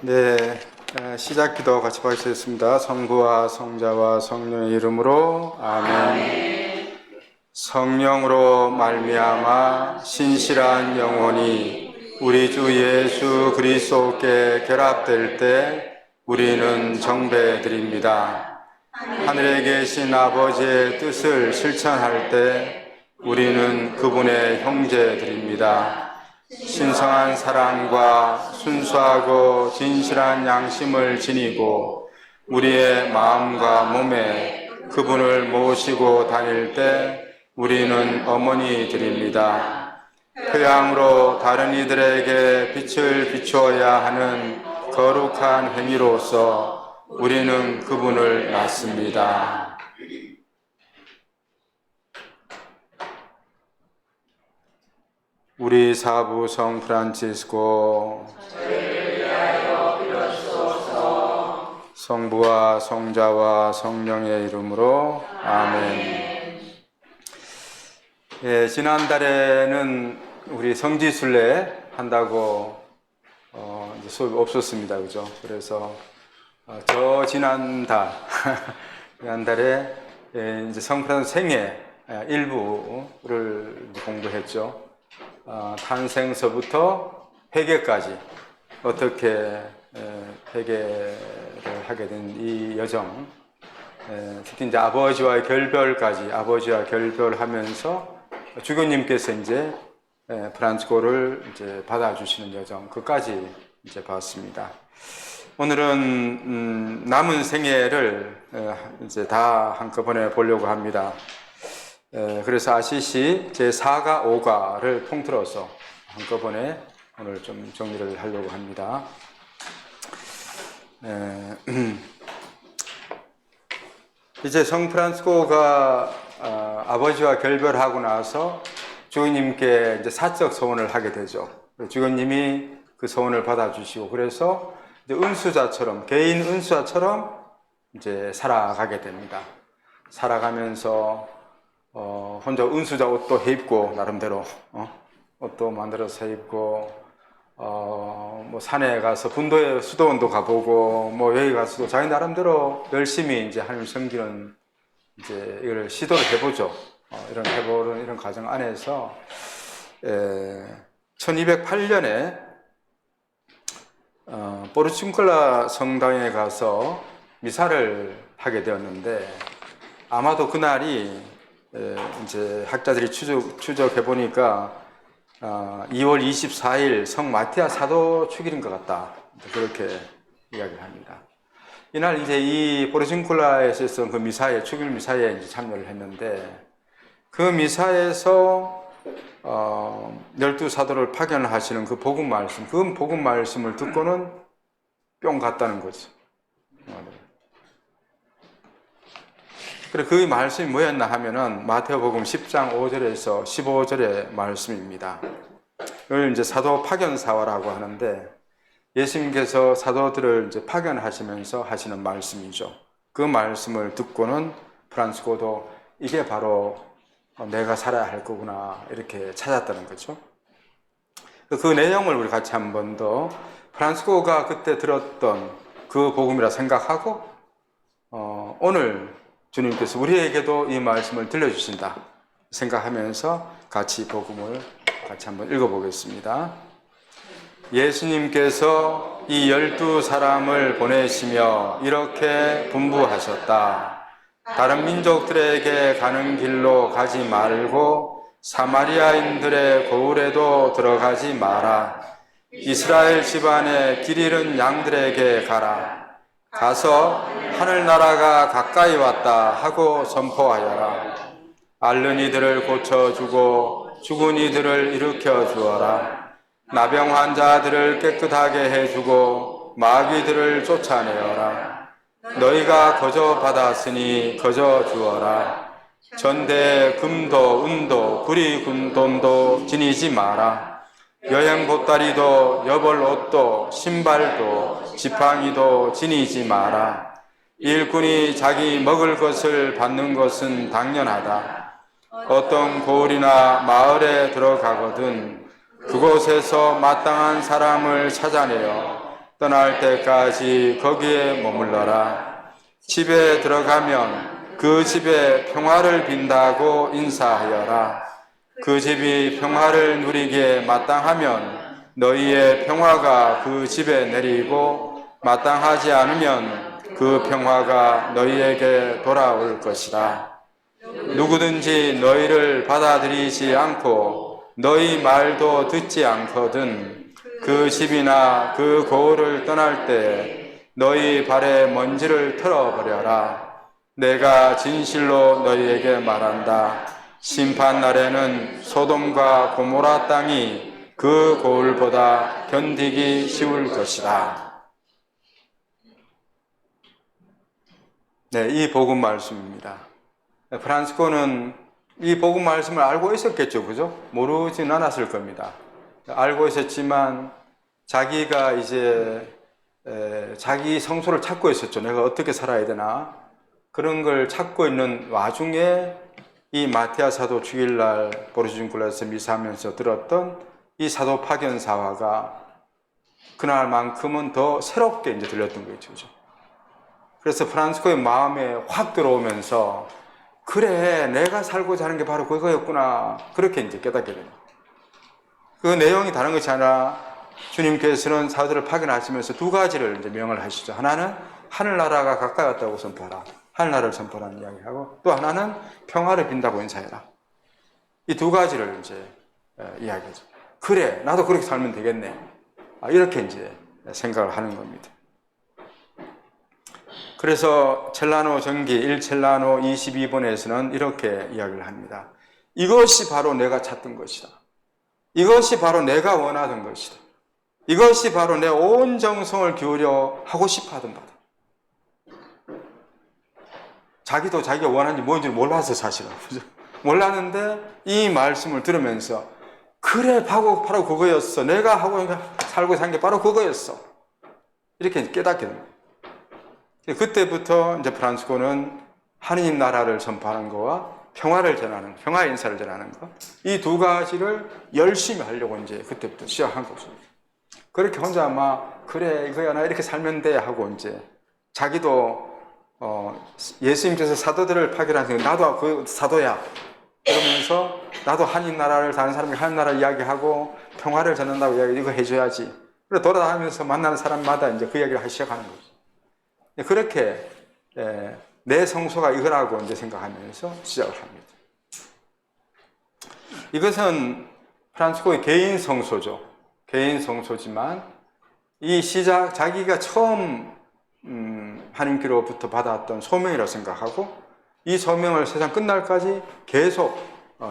네, 시작 기도 같이 받으시겠습니다. 성부와 성자와 성령의 이름으로 아멘. 성령으로 말미암아 신실한 영혼이 우리 주 예수 그리스도께 결합될 때 우리는 정배드립니다. 하늘에 계신 아버지의 뜻을 실천할 때 우리는 그분의 형제들입니다. 신성한 사랑과 순수하고 진실한 양심을 지니고 우리의 마음과 몸에 그분을 모시고 다닐 때 우리는 어머니들입니다. 토양으로 다른 이들에게 빛을 비추어야 하는 거룩한 행위로서 우리는 그분을 낳습니다. 우리 사부 성 프란치스코 성부와 성자와 성령의 이름으로 아멘. 예, 지난달에는 우리 성지순례 한다고 이제 수업이 없었습니다, 그죠? 그래서 저 지난달 지난달에 이제 성 프란치스코 생애 일부를 공부했죠. 탄생서부터 회개까지 어떻게 회개를 하게 된 이 여정, 특히 이제 아버지와의 결별까지, 아버지와 결별하면서 주교님께서 이제 프란치스코를 이제 받아주시는 여정, 그까지 이제 봤습니다. 오늘은 남은 생애를 이제 다 한꺼번에 보려고 합니다. 그래서 아시시 제4가 5가를 통틀어서 한꺼번에 오늘 좀 정리를 하려고 합니다. 이제 성 프란치스코가 아버지와 결별하고 나서 주교님께 이제 사적 서원을 하게 되죠. 주교님이 그 서원을 받아주시고 그래서 이제 은수자처럼, 개인 은수자처럼 이제 살아가게 됩니다. 살아가면서 혼자 은수자 옷도 해입고, 나름대로, 옷도 만들어서 해입고, 뭐 산에 가서 분도에 수도원도 가보고, 뭐 여기 가서도 자기 나름대로 열심히 이제 하나님 섬기는 이제 이걸 시도를 해보죠. 해보는 이런 과정 안에서, 1208년에, 포르춘클라 성당에 가서 미사를 하게 되었는데, 아마도 그날이 이제 학자들이 추적해 보니까 2월 24일 성 마티아 사도 축일인 것 같다, 그렇게 이야기를 합니다. 이날 이제 이 포르춘클라에서 있었던 그 미사에, 축일 미사에 이제 참여를 했는데, 그 미사에서 12사도를 파견하시는 그 복음 말씀을 듣고는 뿅 갔다는 거죠. 그래, 그 말씀이 뭐였나 하면은 마태복음 10장 5절에서 15절의 말씀입니다. 이걸 이제 사도 파견사화라고 하는데, 예수님께서 사도들을 이제 파견하시면서 하시는 말씀이죠. 그 말씀을 듣고는 프란치스코도 이게 바로 내가 살아야 할 거구나, 이렇게 찾았다는 거죠. 그 내용을 우리 같이 한 번 더, 프란치스코가 그때 들었던 그 복음이라 생각하고 오늘 주님께서 우리에게도 이 말씀을 들려주신다 생각하면서 같이 복음을 같이 한번 읽어보겠습니다. 예수님께서 이 12사람을 보내시며 이렇게 분부하셨다. 다른 민족들에게 가는 길로 가지 말고 사마리아인들의 고을에도 들어가지 마라. 이스라엘 집안의 길 잃은 양들에게 가라. 가서 하늘나라가 가까이 왔다 하고 선포하여라. 앓는 이들을 고쳐주고 죽은 이들을 일으켜 주어라. 나병 환자들을 깨끗하게 해주고 마귀들을 쫓아내어라. 너희가 거저 받았으니 거저 주어라. 전대 금도 은도 구리 금돈도 지니지 마라. 여행 보따리도 여벌 옷도 신발도 지팡이도 지니지 마라. 일꾼이 자기 먹을 것을 받는 것은 당연하다. 어떤 고을이나 마을에 들어가거든 그곳에서 마땅한 사람을 찾아내어 떠날 때까지 거기에 머물러라. 집에 들어가면 그 집에 평화를 빈다고 인사하여라. 그 집이 평화를 누리기에 마땅하면 너희의 평화가 그 집에 내리고 마땅하지 않으면 그 평화가 너희에게 돌아올 것이다. 누구든지 너희를 받아들이지 않고 너희 말도 듣지 않거든 그 집이나 그 고을을 떠날 때 너희 발에 먼지를 털어버려라. 내가 진실로 너희에게 말한다. 심판 날에는 소돔과 고모라 땅이 그 고을보다 견디기 쉬울 것이다. 네, 이 복음 말씀입니다. 프란치스코는 이 복음 말씀을 알고 있었겠죠, 그죠? 모르진 않았을 겁니다. 알고 있었지만 자기가 이제 자기 성소를 찾고 있었죠. 내가 어떻게 살아야 되나 그런 걸 찾고 있는 와중에 이 마티아 사도 주일날 보르주준굴라에서 미사하면서 들었던 이 사도 파견 사화가 그날만큼은 더 새롭게 이제 들렸던 거죠. 그래서 프란치스코의 마음에 확 들어오면서 그래, 내가 살고자 하는 게 바로 그거였구나. 그렇게 이제 깨닫게 됩니다. 그 내용이 다른 것이 아니라 주님께서는 사도들을 파견하시면서 두 가지를 이제 명을 하시죠. 하나는 하늘나라가 가까이 왔다고 선포하라. 하늘나라를 선포하는 이야기하고 또 하나는 평화를 빈다고 인사해라. 이 두 가지를 이제 이야기하죠. 그래, 나도 그렇게 살면 되겠네. 이렇게 이제 생각을 하는 겁니다. 그래서 첼라노 전기 1첼라노 22번에서는 이렇게 이야기를 합니다. 이것이 바로 내가 찾던 것이다. 이것이 바로 내가 원하던 것이다. 이것이 바로 내 온 정성을 기울여 하고 싶어 하던 바다. 자기도 자기가 원하는지 뭔지 몰라서 사실은. 몰랐는데 이 말씀을 들으면서 그래, 바로 그거였어. 내가 하고 살고 산 게 바로 그거였어. 이렇게 깨닫게 됩니다. 그때부터 이제 프란치스코는 하느님 나라를 선포하는 거와 평화를 전하는, 평화 인사를 전하는 것, 이 두 가지를 열심히 하려고 이제 그때부터 시작한 것입니다. 그렇게 혼자 아마 그래, 이거야, 나 이렇게 살면 돼 하고 이제 자기도 예수님께서 사도들을 파견하시는 나도 그 사도야. 그러면서 나도 하느님 나라를 다른 사람이 하느님 나라 이야기하고 평화를 전한다고 이야기 이거 해줘야지. 그래서 돌아다니면서 만나는 사람마다 이제 그 이야기를 하기 시작하는 거죠. 그렇게 내 성소가 이거라고 이제 생각하면서 시작을 합니다. 이것은 프란치스코의 개인 성소죠. 개인 성소지만 이 시작 자기가 처음 하나님께로부터 받았던 소명이라고 생각하고 이 소명을 세상 끝날까지 계속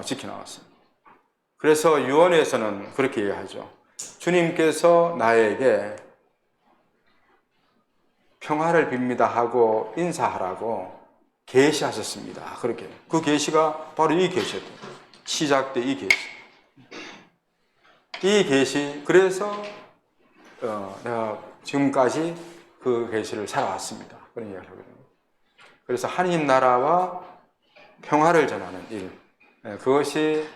지켜나왔습니다. 그래서 유언에서는 그렇게 얘기하죠. 주님께서 나에게 평화를 빕니다 하고 인사하라고 계시하셨습니다. 그렇게 그 계시가 바로 이 계시였던 거예요. 시작 때 이 계시. 이 계시 그래서 내가 지금까지 그 계시를 살아왔습니다. 그런 이야기를 하거든요. 그래서 하나님 나라와 평화를 전하는 일, 그것이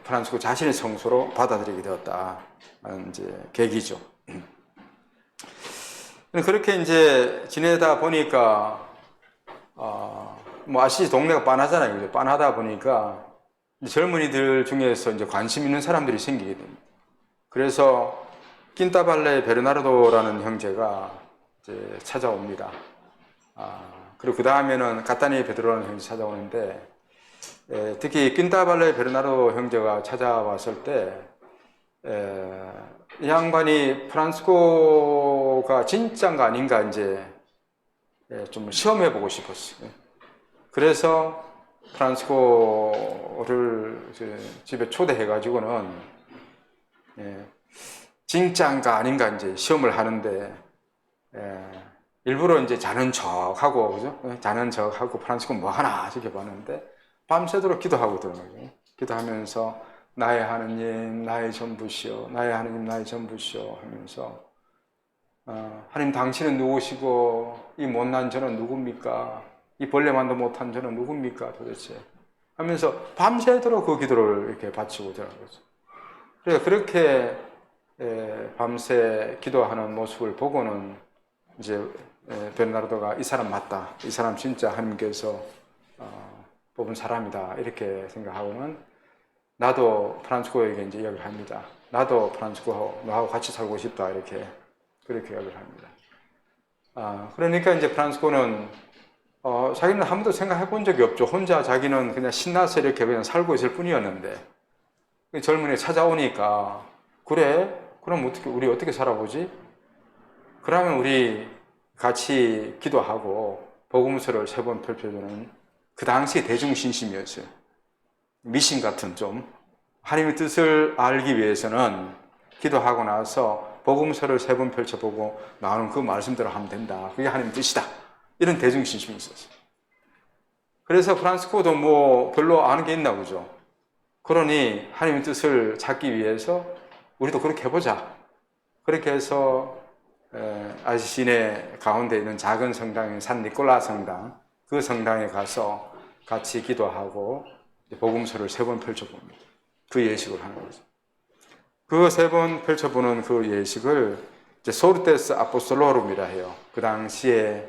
프란치스코 자신의 성소로 받아들이게 되었다는 이제 계기죠. 그렇게 이제 지내다 보니까 뭐 아시지 동네가 빤하잖아요. 그죠? 빤하다 보니까 젊은이들 중에서 이제 관심 있는 사람들이 생기게 됩니다. 그래서 낀타발레 베르나르도라는 형제가 이제 찾아옵니다. 그리고 그 다음에는 가타니 베드로라는 형제 찾아오는데 특히 낀타발레 베르나르도 형제가 찾아왔을 때 이 양반이 프란치스코가 진짜인가 아닌가 이제 좀 시험해보고 싶었어요. 그래서 프란치스코를 집에 초대해가지고는 진짜인가 아닌가 이제 시험을 하는데 일부러 이제 자는 척하고 그죠? 자는 척하고 프란치스코 뭐 하나 지켜봤는데 밤새도록 기도하고 들어가요. 기도하면서 나의 하느님, 나의 전부시오, 나의 하느님, 나의 전부시오 하면서 하나님 당신은 누구시고 이 못난 저는 누굽니까? 이 벌레만도 못한 저는 누굽니까 도대체? 하면서 밤새도록 그 기도를 이렇게 바치고 들어간 거죠. 그래서 그렇게 밤새 기도하는 모습을 보고는 이제 베르나르도가 이 사람 맞다, 이 사람 진짜 하나님께서 뽑은 사람이다 이렇게 생각하고는 나도 프란치스코에게 이제 이야기를 합니다. 나도 프란치스코 너하고 같이 살고 싶다 이렇게 그렇게 이야기를 합니다. 그러니까 이제 프란치스코는 자기는 한 번도 생각해 본 적이 없죠. 혼자 자기는 그냥 신나서 이렇게 그냥 살고 있을 뿐이었는데 젊은이 찾아오니까 그래? 그럼 우리 어떻게 살아보지? 그러면 우리 같이 기도하고 복음서를 3번 펼쳐주는 그 당시 대중신심이었어요. 미신 같은 좀 하나님의 뜻을 알기 위해서는 기도하고 나서 복음서를 3번 펼쳐보고 나오는 그 말씀대로 하면 된다. 그게 하나님의 뜻이다. 이런 대중신심이 있었어요. 그래서 프란치스코도 뭐 별로 아는 게 있나 보죠. 그러니 하나님의 뜻을 찾기 위해서 우리도 그렇게 해보자. 그렇게 해서 아시 시내 가운데 있는 작은 성당인 산 니콜라 성당, 그 성당에 가서 같이 기도하고 복음서를 3번 펼쳐봅니다. 그 예식을 하는 거죠. 그 3번 펼쳐보는 그 예식을 이제 소르테스 아포스톨로룸이라 해요. 그 당시에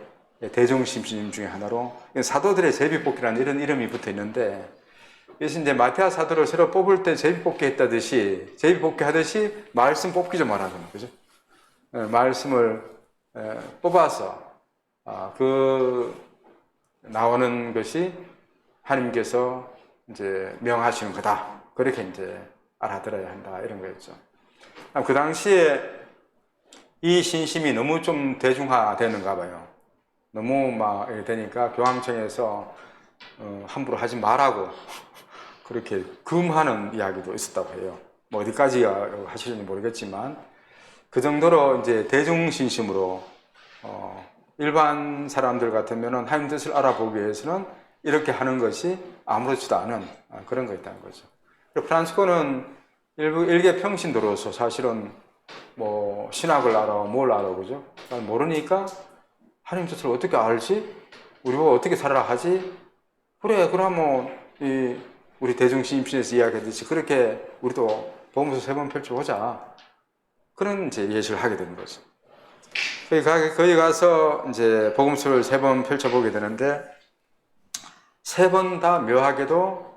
대중신심 중에 하나로 사도들의 제비뽑기라는 이런 이름이 붙어 있는데, 그래서 이제 마테아 사도를 새로 뽑을 때 제비뽑기 했다듯이 제비뽑기 하듯이 말씀 뽑기 좀 하라는 거죠. 말씀을 뽑아서 그 나오는 것이 하나님께서 이제 명하시는 거다. 그렇게 이제 알아들어야 한다 이런 거였죠. 그 당시에 이 신심이 너무 좀 대중화되는가 봐요. 너무 막 되니까 교황청에서 함부로 하지 말라고 그렇게 금하는 이야기도 있었다고 해요. 뭐 어디까지 하시는지 모르겠지만 그 정도로 이제 대중신심으로 일반 사람들 같으면은 하나님 뜻을 알아보기 위해서는 이렇게 하는 것이 아무렇지도 않은 그런 거 있다는 거죠. 프란치스코는 일개 평신도로서 사실은 뭐 신학을 알아, 뭘 알아, 그죠? 모르니까 하나님 뜻을 어떻게 알지? 우리가 어떻게 살아라 하지? 그래, 그러면 우리 대중신심에서 이야기했듯이 그렇게 우리도 복음서 3번 펼쳐보자. 그런 이제 예식을 하게 되는 거죠. 거기 가서 이제 복음서를 3번 펼쳐보게 되는데 3번 다 묘하게도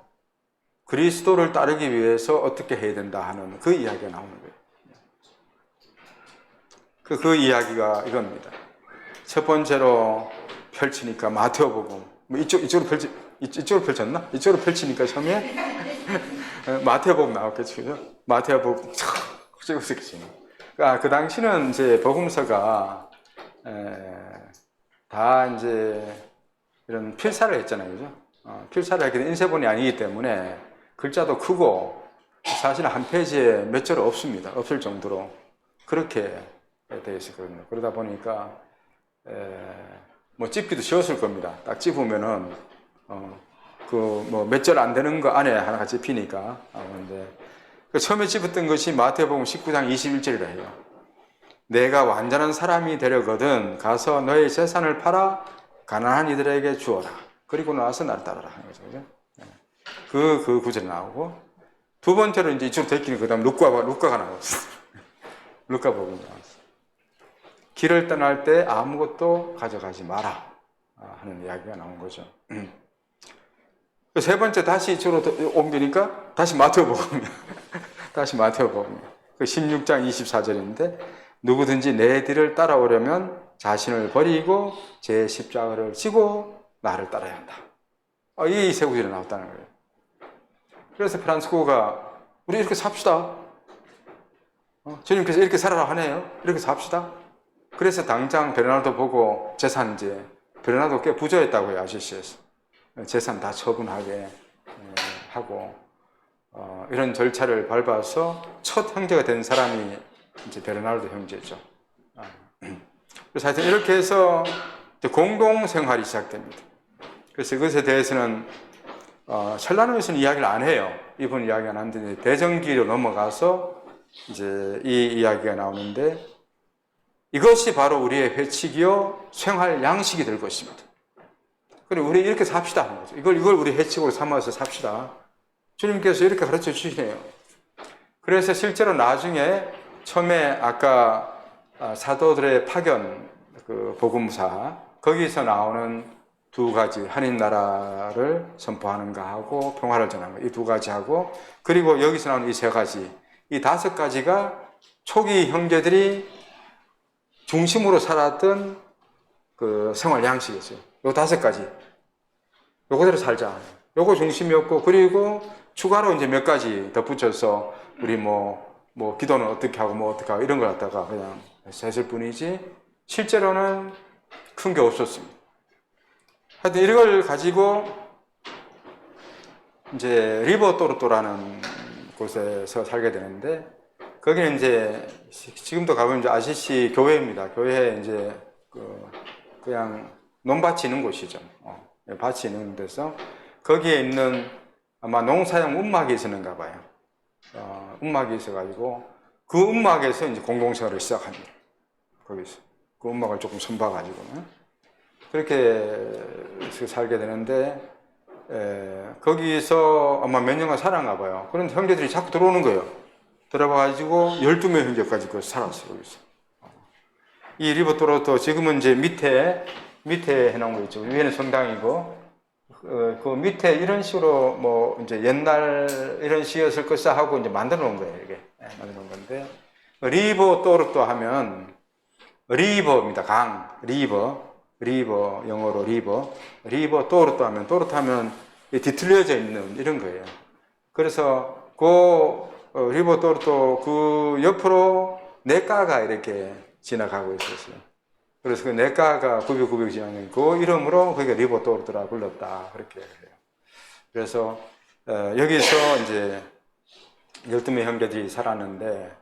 그리스도를 따르기 위해서 어떻게 해야 된다 하는 그 이야기가 나오는 거예요. 그 이야기가 이겁니다. 첫 번째로 펼치니까 마태오복음. 뭐 이쪽으로 펼쳤나? 이쪽으로 펼치니까 처음에 마태오복음 나왔겠죠, 그죠? 마태오복음 그 당시는 이제 복음서가 다 이제 이런 필사를 했잖아요, 그죠? 필사를 하게 된 인쇄본이 아니기 때문에 글자도 크고 사실은 한 페이지에 몇 절 없습니다. 없을 정도로 그렇게 되어 있었거든요. 그러다 보니까 뭐 찝기도 쉬웠을 겁니다. 딱 찝으면은 그 뭐 몇 절 안 되는 거 안에 하나가 찝히니까. 근데 처음에 찝었던 것이 마태복음 19장 21절이라 해요. 내가 완전한 사람이 되려거든 가서 너의 재산을 팔아 가난한 이들에게 주어라. 그리고 나서 나를 따르라 하는 거죠. 그죠? 그 구절이 나오고, 두 번째로 이제 이쪽으로 데끼는 그 다음 루카가 나왔어요. 루카복음이 나왔어요. 길을 떠날 때 아무것도 가져가지 마라 하는 이야기가 나온 거죠. 세 번째 다시 이쪽으로 옮기니까 다시 마태복음이야. 다시 마태복음이야. 그 16장 24절인데 누구든지 내 뒤를 따라오려면 자신을 버리고 제 십자가를 지고 나를 따라야 한다. 이 세 구절이 나왔다는 거예요. 그래서 프란치스코가 우리 이렇게 삽시다. 주님께서 이렇게 살아라 하네요. 이렇게 삽시다. 그래서 당장 베르나르도 보고 재산 이제 베르나르도 꽤 부자였다고요, 아시시에서. 재산 다 처분하게 하고 이런 절차를 밟아서 첫 형제가 된 사람이 이제 베르나르도 형제죠. 그래서 하여튼 이렇게 해서 공동 생활이 시작됩니다. 그래서 이것에 대해서는 첼라노에서는 이야기를 안 해요. 이분 이야기 안 하는데 대전기로 넘어가서 이제 이 이야기가 나오는데 이것이 바로 우리의 회칙이요 생활 양식이 될 것입니다. 그리고 우리 이렇게 삽시다 하는 거죠. 이걸 우리 회칙으로 삼아서 삽시다. 주님께서 이렇게 가르쳐 주시네요. 그래서 실제로 나중에 처음에 아까 사도들의 파견 그 복음사 거기서 나오는 두 가지 한인 나라를 선포하는가 하고 평화를 전하는 거 이 두 가지 하고 그리고 여기서 나오는 이 세 가지 이 다섯 가지가 초기 형제들이 중심으로 살았던 그 생활 양식이었어요. 요 다섯 가지 요거대로 살자. 요거 중심이었고 그리고 추가로 이제 몇 가지 덧붙여서 우리 뭐 기도는 어떻게 하고 뭐 어떻게 하고 이런 걸 갖다가 그냥 했을 뿐이지 실제로는 큰 게 없었습니다. 하여튼 이런 걸 가지고 이제 리버 또르토라는 곳에서 살게 되는데 거기는 이제 지금도 가보면 이제 아시시 교회입니다. 교회에 이제 그냥 논밭이 있는 곳이죠. 밭이 있는 데서 거기에 있는 아마 농사용 움막이 있었는가 봐요. 움막이 있어가지고 그 움막에서 이제 공동생활을 시작합니다. 거기서 그 움막을 조금 손봐가지고는 그렇게 살게 되는데 거기서 아마 몇 년간 살았나 봐요. 그런데 형제들이 자꾸 들어오는 거예요. 들어와가지고 12명 형제까지 살았어요. 거기서. 이 리버 또르토 지금은 이제 밑에 해놓은 거 있죠. 위에는 성당이고 그 밑에 이런 식으로 뭐 이제 옛날 이런 시였을 것이다 하고 이제 만들어 놓은 거예요. 이게 만들어 놓은 건데 리버 또르토 하면 리버입니다. 강 리버 영어로 리버 또르토 하면 뒤틀려져 있는 이런 거예요. 그래서 그 리버 또르토 그 옆으로 냇가가 이렇게 지나가고 있었어요. 그래서 그 냇가가 구비구비 지나는 그 이름으로 그게 리버 또르토라 불렀다 그렇게 해요. 그래서 여기서 이제 12명 형제들이 살았는데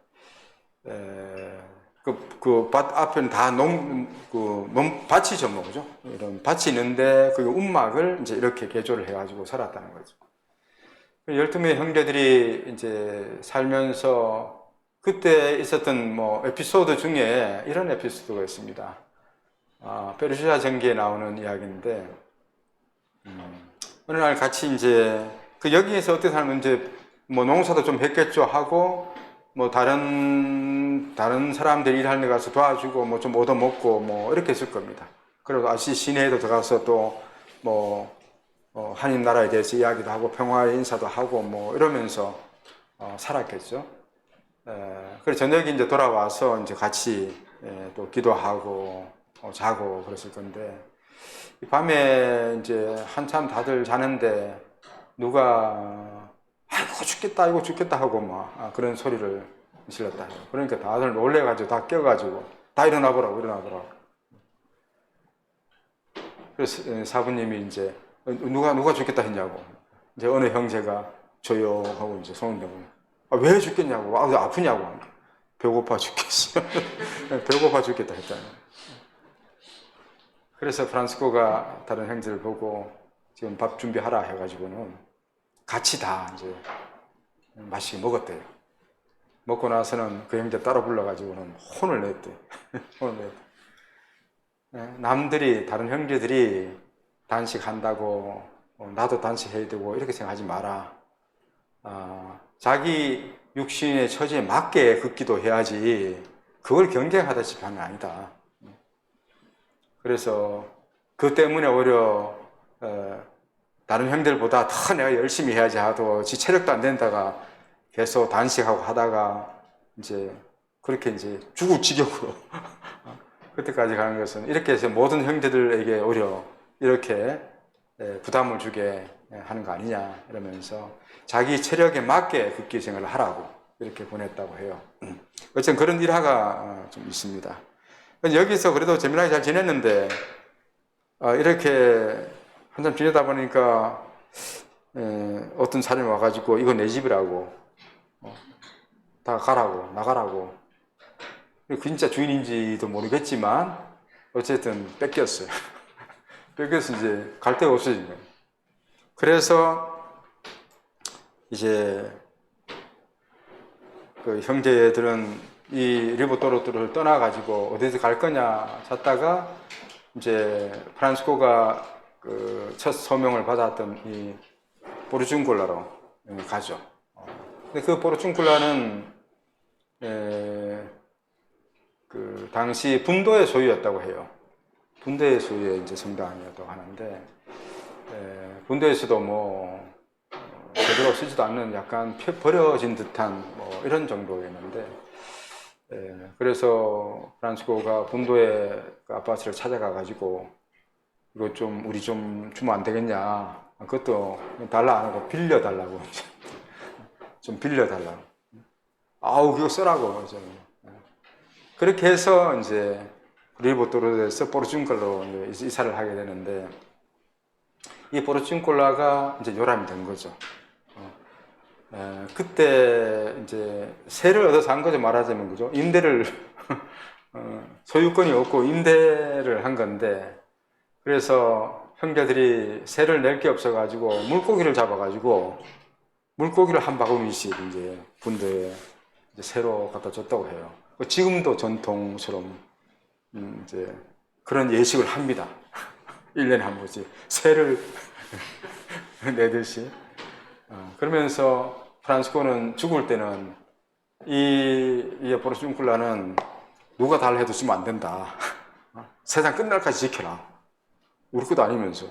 그 밭 앞에는 다 밭이죠, 뭐죠? 이런 밭이 있는데 그 움막을 이제 이렇게 개조를 해가지고 살았다는 거죠. 12명 형제들이 이제 살면서 그때 있었던 뭐 에피소드 중에 이런 에피소드가 있습니다. 페르시아 전기에 나오는 이야기인데, 어느 날 같이 이제 그 여기에서 어떻게 살면 이제 뭐 농사도 좀 했겠죠 하고 뭐 다른 사람들이 일하는 데 가서 도와주고 뭐 좀 얻어먹고 뭐 이렇게 했을 겁니다. 그리고 아시 시내에도 들어가서 또 뭐 한인 나라에 대해서 이야기도 하고 평화의 인사도 하고 뭐 이러면서 살았겠죠. 그래서 저녁에 이제 돌아와서 이제 같이 또 기도하고 자고 그랬을 건데 밤에 이제 한참 다들 자는데 누가 아이고 죽겠다 이거 죽겠다 하고 막 그런 소리를 질렀다 해요. 그러니까 다들 놀래가지고 다 깨가지고 다 일어나보라고 그래서 사부님이 이제 누가 죽겠다 했냐고 이제 어느 형제가 저요 하고 이제 손을 대고 왜 죽겠냐고 아프냐고 배고파 죽겠어 배고파 죽겠다 했잖아요. 그래서 프란스코가 다른 형제를 보고 지금 밥 준비하라 해가지고는 같이 다 이제 맛있게 먹었대요. 먹고 나서는 그 형제 따로 불러가지고는 혼을 냈대. 남들이, 다른 형제들이 단식한다고 나도 단식해야 되고 이렇게 생각하지 마라. 자기 육신의 처지에 맞게 걷기도 해야지 그걸 경쟁하다시피 하는 게 아니다. 그래서 그 때문에 오히려 다른 형들보다 더 내가 열심히 해야지 하도 지 체력도 안 된다가 계속 단식하고 하다가 이제 그렇게 이제 죽을 지경으로 그때까지 가는 것은 이렇게 해서 모든 형제들에게 오히려 이렇게 부담을 주게 하는 거 아니냐 이러면서 자기 체력에 맞게 극기 생활을 하라고 이렇게 보냈다고 해요. 어쨌든 그런 일화가 좀 있습니다. 여기서 그래도 재미나게 잘 지냈는데 이렇게 한참 지내다 보니까 어떤 사람이 와가지고 이거 내 집이라고 다 가라고 나가라고 그 진짜 주인인지도 모르겠지만 어쨌든 뺏겼어요. 뺏겨서 이제 갈 데가 없어진 거예요. 그래서 이제 그 형제들은 이 리버 또르토를 떠나가지고 어디서 갈 거냐 찾다가 이제 프란스코가 그 첫 소명을 받았던 이 포르중굴라로 가죠. 근데 그 포르중굴라는 그 당시 분도의 소유였다고 해요. 분도의 소유의 이제 성당이었다고 하는데, 분도에서도 뭐 제대로 쓰지도 않는 약간 버려진 듯한 뭐 이런 정도였는데, 그래서 프란치스코가 분도의 그 아파트를 찾아가 가지고 이거 좀 우리 좀 주면 안 되겠냐, 그것도 달라 안 하고 빌려 달라고 좀 빌려 달라고, 아우 그거 쓰라고 좀. 그렇게 해서 이제 리보토르에서 포르투갈로 이사를 하게 되는데, 이 포르투갈라가 이제 요람이 된 거죠. 그때 이제 세를 얻어서 한 거죠, 말하자면. 그죠? 임대를 소유권이 없고 임대를 한 건데, 그래서 형제들이 세를 낼 게 없어 가지고 물고기를 잡아 가지고 물고기를 한 바구니씩 이제 분도에 이제 새로 갖다 줬다고 해요. 지금도 전통처럼 이제 그런 예식을 합니다. 1년에 한 번씩 새를 내듯이. 그러면서 프란치스코는 죽을 때는 이 포르투갈라는 누가 달라 해도 주면 안 된다. 세상 끝날까지 지켜라. 우리 것도 아니면서.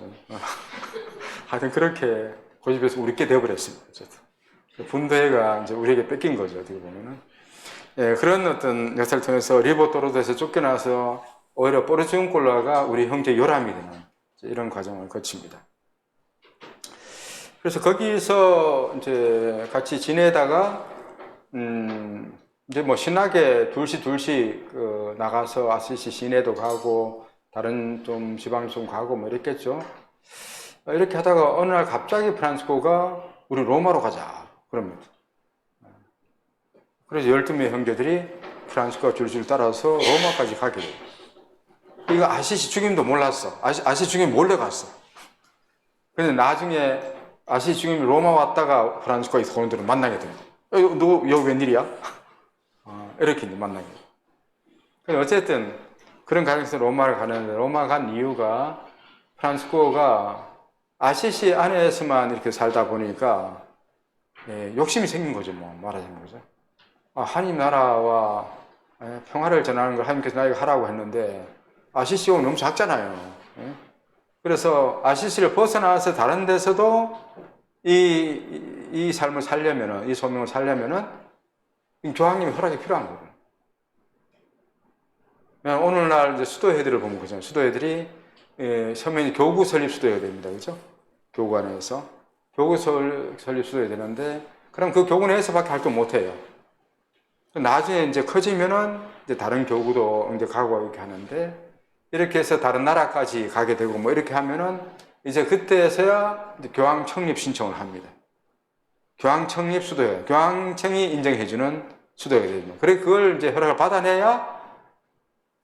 하여튼 그렇게 고집해서 우리께 되어버렸습니다. 분도회가 이제 우리에게 뺏긴 거죠, 어떻게 보면은. 그런 어떤 역사를 통해서 리보토르도에서 쫓겨나서 오히려 포르투갈라가 우리 형제 요람이 되는 이런 과정을 거칩니다. 그래서 거기서 이제 같이 지내다가 이제 뭐 신나게 둘씩 나가서 아시시 시내도 가고 다른 좀 지방 좀 가고 뭐 이랬겠죠. 이렇게 하다가 어느 날 갑자기 프란치스코가 우리 로마로 가자 그럽니다. 그래서 12명의 형제들이 프란치스코가 줄줄 따라서 로마까지 가게 돼요. 이거 아시시 주님도 몰랐어. 아시시 주님 몰래 갔어. 근데 나중에 아시시 주님이 로마 왔다가 프란치스코가 이 사람들을 만나게 됩니다. 너 여기 웬일이야? 이렇게 만나게 돼요. 근데 어쨌든 그런 과정에서 로마를 가는데, 로마 간 이유가 프란치스코가 아시시 안에서만 이렇게 살다 보니까 욕심이 생긴 거죠, 뭐 말하자면. 거죠. 하나님 나라와 평화를 전하는 걸 하나님께서 나에게 하라고 했는데 아시시가 너무 작잖아요. 그래서 아시시를 벗어나서 다른 데서도 이 삶을 살려면은, 이 소명을 살려면은 교황님의 허락이 필요한 거예요. 오늘날 이제 수도회들을 보면 그죠. 수도회들이 서면 교구 설립 수도회가 됩니다. 그죠? 교구 안에서. 교구 설립 수도회가 되는데, 그럼 그 교구 내에서밖에 활동 못 해요. 나중에 이제 커지면은 이제 다른 교구도 이제 가고 이렇게 하는데, 이렇게 해서 다른 나라까지 가게 되고 뭐 이렇게 하면은 이제 그때서야 이제 교황 창립 신청을 합니다. 교황 창립 수도회, 교황청이 인정해주는 수도회가 되죠. 그래 그걸 이제 허락을 받아내야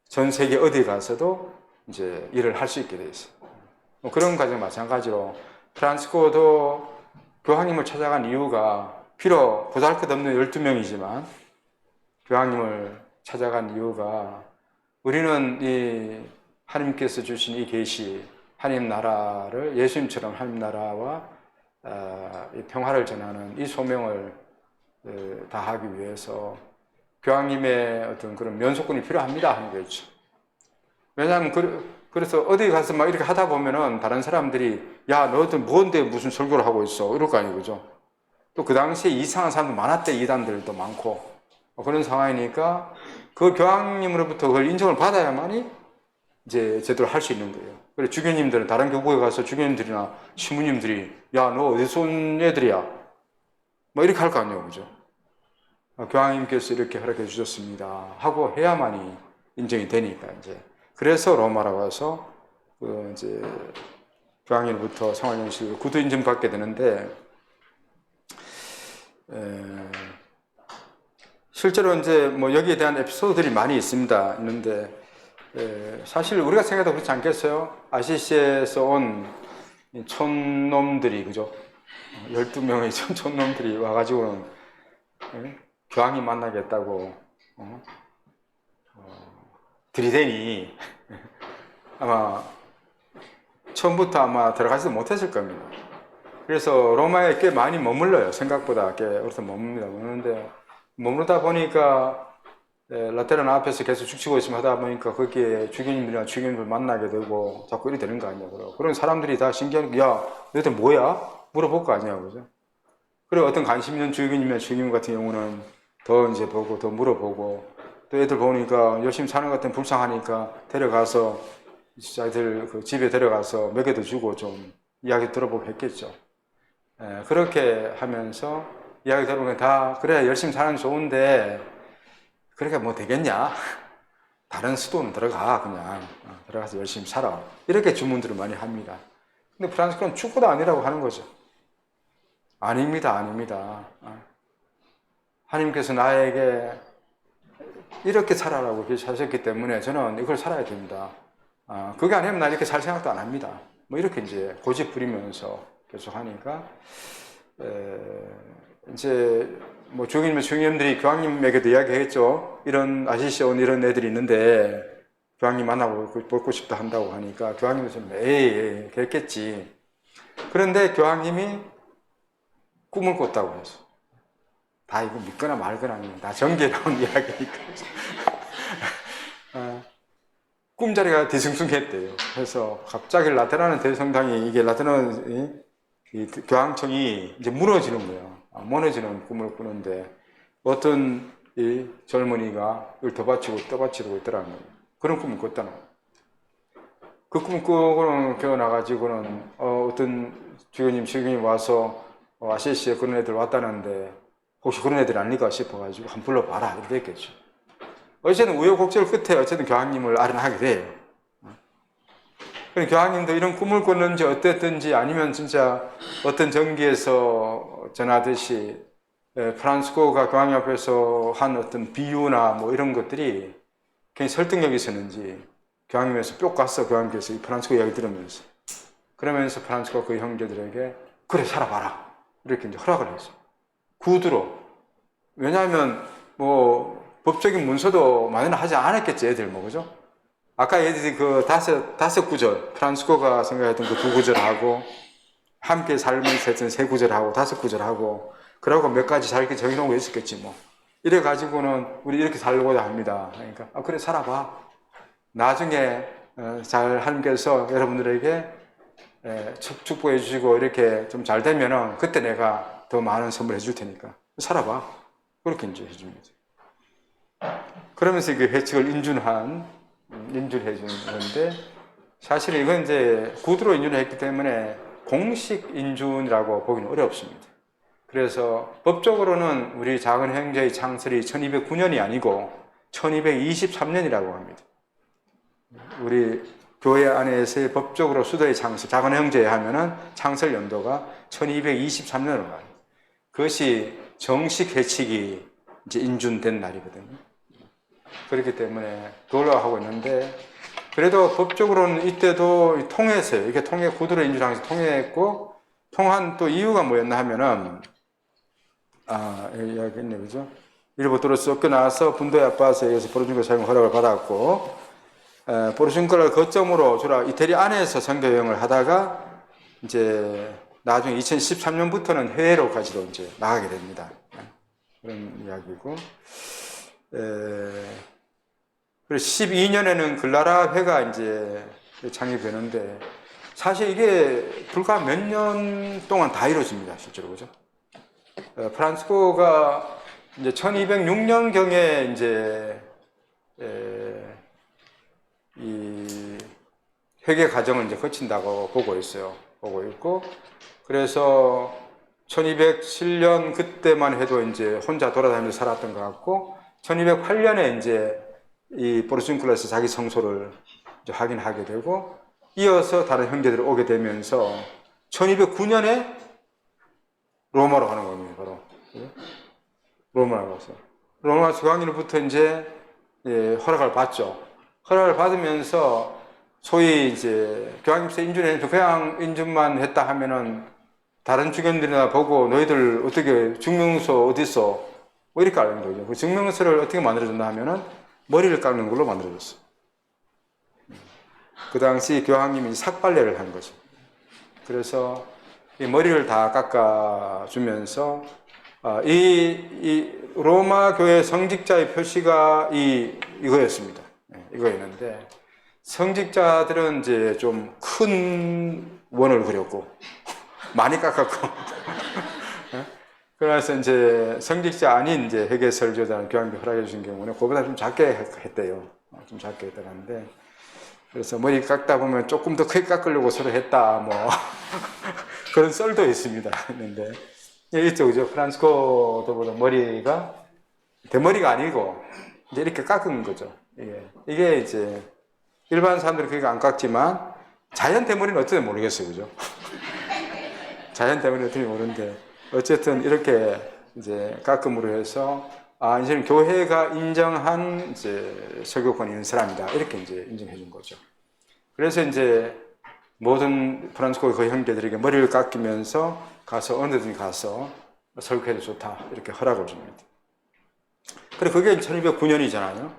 전 세계 어디 가서도 이제 일을 할 수 있게 돼 있어요. 뭐 그런 과정 마찬가지로 프란치스코도 교황님을 찾아간 이유가, 비록 보잘것없는 12명이지만 교황님을 찾아간 이유가, 우리는 이 하나님께서 주신 이 계시, 하나님 나라를, 예수님처럼 하나님 나라와 이 평화를 전하는 이 소명을 다하기 위해서 교황님의 어떤 그런 면속권이 필요합니다 하는 거죠. 왜냐하면 그래서 어디 가서 막 이렇게 하다 보면은 다른 사람들이 야 너희들 뭔데 무슨 설교를 하고 있어 이럴 거 아니에요, 그죠? 또 그 당시에 이상한 사람도 많았대, 이단들도 많고. 그런 상황이니까 그 교황님으로부터 그걸 인정을 받아야만이 이제 제대로 할 수 있는 거예요. 그래 주교님들은 다른 교구에 가서 주교님들이나 신부님들이 야 너 어디서 온 애들이야 뭐 이렇게 할 거 아니에요, 그죠? 교황님께서 이렇게 허락해 주셨습니다 하고 해야만이 인정이 되니까 이제. 그래서 로마로 가서 이제 교황님으로부터 생활연수를 구두 인증 받게 되는데, 실제로 이제 뭐 여기에 대한 에피소드들이 많이 있는데, 사실 우리가 생각해도 그렇지 않겠어요? 아시시에서 온 촌놈들이, 그죠? 12명의 촌놈들이 와가지고는 교황이 만나겠다고 들이대니 아마 처음부터 아마 들어가지도 못했을 겁니다. 그래서 로마에 꽤 많이 머물러요. 생각보다 꽤 오래 머뭅니다. 머무는데 머무르다 보니까 라테란 앞에서 계속 죽치고 있으면 하다 보니까 거기에 주교님들이나 주교님을 만나게 되고 자꾸 이렇게 되는 거 아니야. 그런 사람들이 다 신기한 게, 야, 너희들 뭐야? 물어볼 거 아니야. 그죠? 그리고 어떤 관심 있는 주교님이나 주교님 같은 경우는 더 이제 보고, 더 물어보고, 또 애들 보니까 열심히 사는 것 같으면 불쌍하니까 데려가서, 자기들 그 집에 데려가서 먹여도 주고 좀 이야기 들어보고 했겠죠. 그렇게 하면서 이야기 들어보면 다, 그래, 열심히 사는 좋은데, 그러니까 뭐 되겠냐? 다른 수도는 들어가, 그냥. 들어가서 열심히 살아. 이렇게 주문들을 많이 합니다. 근데 프란치스코는 축구도 아니라고 하는 거죠. 아닙니다, 아닙니다. 하나님께서 나에게 이렇게 살아라고 계시하셨기 때문에 저는 이걸 살아야 됩니다. 그게 아니면 나 이렇게 살 생각도 안 합니다. 뭐 이렇게 이제 고집 부리면서 계속 하니까, 이제 뭐 주교님들이 교황님에게도 이야기했죠. 이런 아시시 온 이런 애들이 있는데 교황님 만나고 보고 싶다 한다고 하니까 교황님은 에이 그랬겠지. 그런데 교황님이 꿈을 꿨다고 해서 다 이거 믿거나 말거나 다 전기에 나온 이야기니까 꿈자리가 뒤숭숭했대요. 그래서 갑자기 라테라는 대성당이 이게 라테라는 교황청이 이제 무너지는 거예요. 무너지는 꿈을 꾸는데 어떤 이 젊은이가 이걸 떠받치고 있더라는 거예요. 그런 꿈을 꿨다는 거예요. 그 꿈을 꾸고는 깨어나가지고는 어떤 주교님 와서 아시시에 그런 애들 왔다는데 혹시 그런 애들 아닐까 싶어가지고 한번 불러봐라 이렇게 됐겠죠. 어쨌든 우여곡절 끝에 어쨌든 교황님을 아련하게 돼요. 교황님도 이런 꿈을 꿨는지 어땠든지 아니면 진짜 어떤 전기에서 전하듯이 프란치스코가 교황님 앞에서 한 어떤 비유나 뭐 이런 것들이 굉장히 설득력이 있었는지 교황님에서 뿅 갔어. 교황님께서 이 프란치스코 이야기 들으면서 그러면서 프란치스코가 그 형제들에게 그래 살아봐라 이렇게 이제 허락을 했어요. 구두로. 왜냐하면 뭐 법적인 문서도 많이는 하지 않았겠지 애들 뭐 그죠? 아까 애들이 그 다섯 구절, 프란치스코가 생각했던 그 두 구절하고, 함께 살면서 했던 세 구절하고, 다섯 구절하고, 그러고 몇 가지 자기 정해놓은 거 있었겠지, 뭐. 이래가지고는 우리 이렇게 살고자 합니다. 그러니까, 그래, 살아봐. 나중에, 잘 하나님께서 여러분들에게 축복해 주시고, 이렇게 좀 잘 되면은, 그때 내가 더 많은 선물 해줄 테니까, 살아봐. 그렇게 이제 해줍니다. 그러면서 그 회칙을 인준해 주는 건데 사실은 이건 이제 구두로 인준을 했기 때문에 공식 인준이라고 보기는 어렵습니다. 그래서 법적으로는 우리 작은 형제의 창설이 1209년이 아니고 1223년이라고 합니다. 우리 교회 안에서의 법적으로 수도의 창설, 작은 형제 하면은 창설 연도가 1223년으로 가요. 그것이 정식 회칙이 이제 인준된 날이거든요. 그렇기 때문에 그걸로 하고 있는데 그래도 법적으로는 이때도 통했어요. 이게 구두로 인준하면서 통했고 통한 또 이유가 뭐였나 하면은 이야기했네 그죠? 일부터로 쫓겨 나와서 분도에 아파서 여기서 포르준교 사용 허락을 받았고 포르준교를 거점으로 주로 이태리 안에서 선교 여행을 하다가 이제 나중에 2013년부터는 해외로까지도 이제 나가게 됩니다. 그런 이야기고. 그리고 12년에는 글라라 회가 이제 창립되는데 사실 이게 불과 몇 년 동안 다 이루어집니다, 실제로 그죠? 프란치스코가 이제 1206년경에 이제 이 회계 과정을 이제 거친다고 보고 있어요. 보고 있고 그래서 1207년 그때만 해도 이제 혼자 돌아다니면서 살았던 것 같고 1208년에 이제 이 포르춘클라에서 자기 성소를 이제 확인하게 되고 이어서 다른 형제들이 오게 되면서 1209년에 로마로 가는 겁니다. 바로 로마로 가서 로마 교황으로부터 이제 허락을 받죠. 허락을 받으면서 소위 이제 교황님께서 인준했는데 그냥 인준만 했다 하면은 다른 주교님들이나 보고 너희들 어떻게 증명서 어디 있어? 뭐 이렇게 알는 거죠. 그 증명서를 어떻게 만들어준다 하면은 머리를 깎는 걸로 만들어졌어요. 그 당시 교황님이 삭발례를 한 거죠. 그래서 이 머리를 다 깎아주면서 이 로마 교회 성직자의 표시가 이거였습니다. 이거였는데, 성직자들은 이제 좀 큰 원을 그렸고, 많이 깎았고, 그래서 이제 성직자 아닌 이제 회계 설교자는 교황님이 허락해 주신 경우는 그보다 좀 작게 했대요. 좀 작게 했다는데, 그래서 머리 깎다 보면 조금 더 크게 깎으려고 서로 했다, 뭐 그런 썰도 있습니다. 있는데 이쪽이죠. 프란치스코도보다 머리가 대머리가 아니고 이제 이렇게 깎은 거죠. 이게 이제 일반 사람들은 그게 안 깎지만 자연 대머리는 어떤지 모르겠어요, 그죠? 자연 대머리는 어떤지 모르는데 어쨌든 이렇게 이제 깎음으로 해서 이제는 교회가 인정한 이제 설교권이 있는 사람이다. 이렇게 이제 인정해 준 거죠. 그래서 이제 모든 프란치스코 그 형제들에게 머리를 깎이면서 가서 언제든지 가서 설교해도 좋다. 이렇게 허락을 줍니다. 그리고 그게 1209년이잖아요.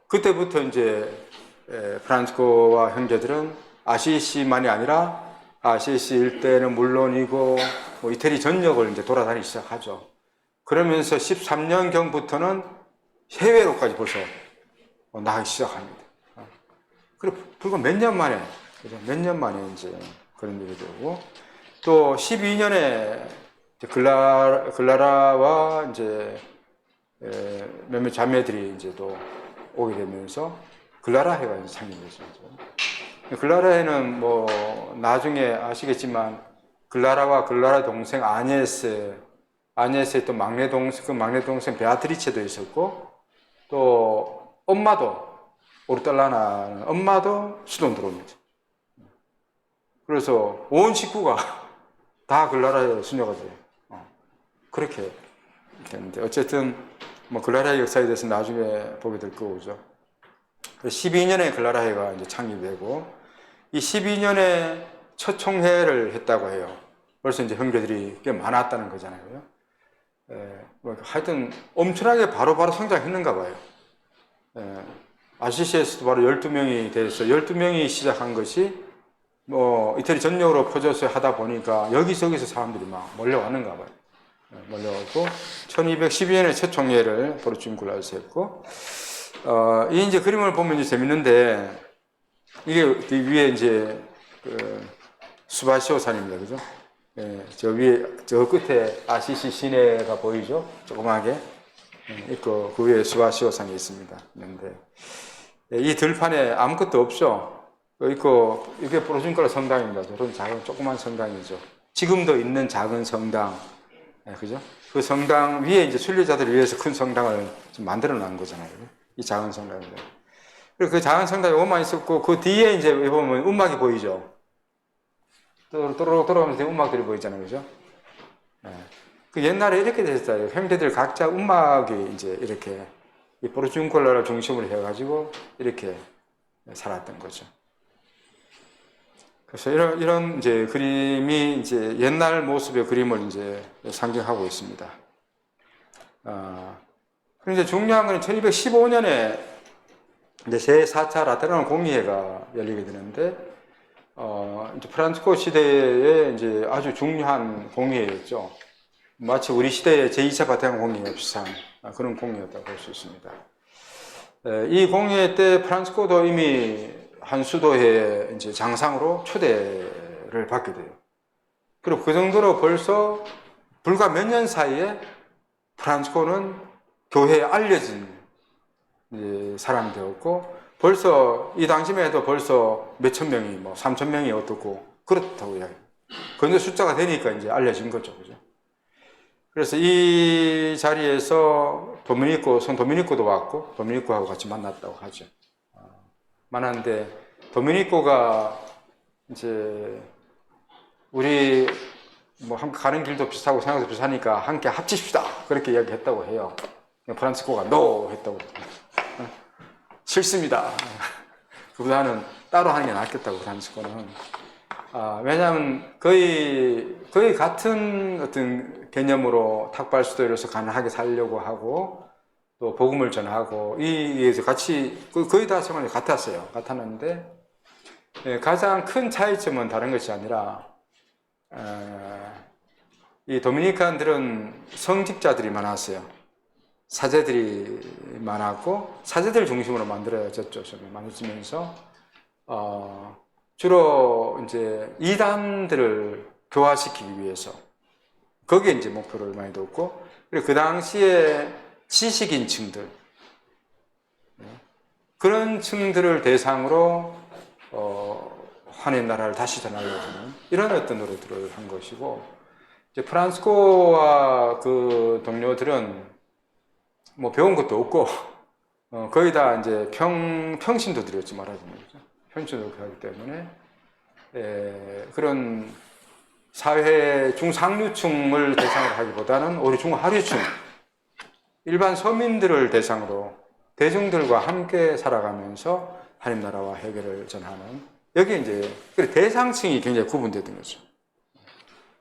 그때부터 이제 프란치스코와 형제들은 아시시만이 아니라 아시시 일대는 물론이고 뭐 이태리 전역을 이제 돌아다니기 시작하죠. 그러면서 13년경부터는 해외로까지 벌써 나가기 시작합니다. 그리고 불과 몇 년 만에, 몇 년 만에 이제 그런 일이 되고, 또 12년에 글라라와 이제 몇몇 자매들이 이제 또 오게 되면서 글라라회가 이제 창립됐죠. 글라라회는 뭐 나중에 아시겠지만 글라라와 글라라 동생 아니에스의 또 막내 동생 베아트리체도 있었고, 또 엄마도 오르달라나 엄마도 수돈 들어옵니다. 그래서 온 식구가 다 글라라의 수녀가 돼요. 그렇게 됐는데 어쨌든 뭐 글라라의 역사에 대해서 나중에 보게 될 거죠. 12년에 글라라회가 이제 창립되고 이 12년에 첫 총회를 했다고 해요. 벌써 이제 형제들이 꽤 많았다는 거잖아요. 뭐 하여튼 엄청나게 바로바로 성장했는가 봐요. 아시시에서도 바로 12명이 돼서 12명이 시작한 것이 뭐 이태리 전역으로 퍼져서 하다 보니까 여기저기서 사람들이 막 몰려왔는가 봐요. 몰려오고 1212년에 첫 총회를 보르주임굴라에서 했고, 이 이제 그림을 보면 이제 재밌는데 이게 위에 이제 그 수바시오 산입니다, 그죠? 저 위에 저 끝에 아시시 시내가 보이죠? 조그맣게 있고 그 위에 수바시오 산이 있습니다. 있는데 이 들판에 아무것도 없죠. 있고 이게 보르주임굴라 성당입니다. 저런 작은 조그만 성당이죠. 지금도 있는 작은 성당. 그죠? 그 성당 위에 이제 순례자들을 위해서 큰 성당을 좀 만들어 놓은 거잖아요. 이 작은 성당인데. 그리고 그 작은 성당에 오만 있었고, 그 뒤에 이제 보면 음악이 보이죠? 또로록 돌아오면서 음악들이 보이잖아요. 그죠? 그 옛날에 이렇게 됐어요. 형제들 각자 음악이 이제 이렇게 이 보르주임굴라를 중심으로 해가지고 이렇게 살았던 거죠. 그래서 이런 이제 그림이 이제 옛날 모습의 그림을 이제 상징하고 있습니다. 그런데 중요한 건 1215년에 이제 제4차 라테란 공의회가 열리게 되는데, 이제 프란치스코 시대에 이제 아주 중요한 공의회였죠. 마치 우리 시대의 제2차 바티칸 공의회 비슷한 그런 공의회였다고 볼 수 있습니다. 이 공의회 때 프란치스코도 이미 한 수도의 이제 장상으로 초대를 받게 돼요. 그리고 그 정도로 벌써 불과 몇 년 사이에 프란치스코는 교회에 알려진 사람이 되었고, 벌써 이 당시만 해도 벌써 몇천 명이 뭐 3천 명이 어떻고 그렇다고 이야기해요. 그런데 숫자가 되니까 이제 알려진 거죠, 그죠? 그래서 이 자리에서 성 도미니코도 왔고, 도미니코하고 같이 만났다고 하죠. 만났는데 도미니코가 이제 우리 뭐 함께 가는 길도 비슷하고 생각도 비슷하니까 함께 합치십시다 그렇게 이야기했다고 해요. 프란치스코가 NO 했다고. 싫습니다. 그보다는 따로 하는 게 낫겠다고 프란치스코는. 왜냐하면 거의 같은 어떤 개념으로 탁발수도로서 가난하게 살려고 하고 또 복음을 전하고 이에서 같이 거의 다 생활이 같았는데 가장 큰 차이점은 다른 것이 아니라 이 도미니칸들은 성직자들이 많았어요. 사제들이 많았고 사제들 중심으로 만들어졌죠. 만들어지면서 주로 이제 이단들을 교화시키기 위해서 거기에 이제 목표를 많이 뒀고, 그리고 그 당시에 지식인층들, 그런 층들을 대상으로 하나님 나라를 다시 전하려는 이런 어떤 노력들을 한 것이고, 이제 프란스코와 그 동료들은 뭐 배운 것도 없고 거의 다 이제 평신도들이었지 말하자면, 평신도들 하기 때문에 그런 사회 중상류층을 대상으로 하기보다는 오히려 중하류층, 일반 서민들을 대상으로 대중들과 함께 살아가면서 하나님 나라와 해결을 전하는, 여기 이제 대상층이 굉장히 구분되던 거죠.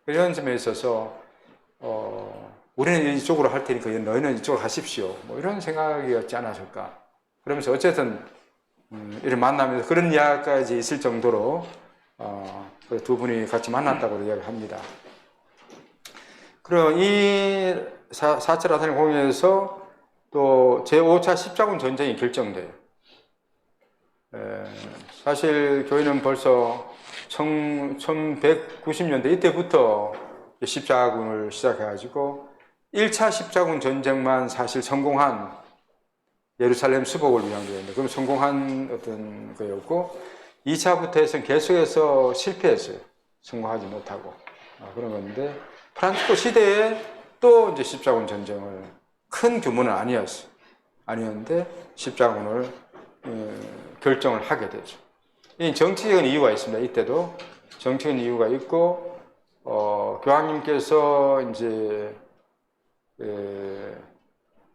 이런 점에 있어서 우리는 이쪽으로 할 테니까 너희는 이쪽으로 가십시오, 뭐 이런 생각이었지 않았을까. 그러면서 어쨌든 이런 만나면서 그런 이야기까지 있을 정도로 두 분이 같이 만났다고 이야기합니다. 그럼 이 4차 라테란 공회에서 또 제5차 십자군 전쟁이 결정돼요. 사실 교회는 벌써 1190년대 이때부터 십자군을 시작해가지고 1차 십자군 전쟁만 사실 성공한, 예루살렘 수복을 위한 거였는데 그럼 성공한 어떤 거였고, 2차부터 해서는 계속해서 실패했어요. 성공하지 못하고. 그런 건데, 프란스코 시대에 또 이제 십자군 전쟁을, 큰 규모는 아니었는데, 십자군을 결정을 하게 되죠. 이 정치적인 이유가 있습니다. 이때도 정치적인 이유가 있고, 교황님께서 이제,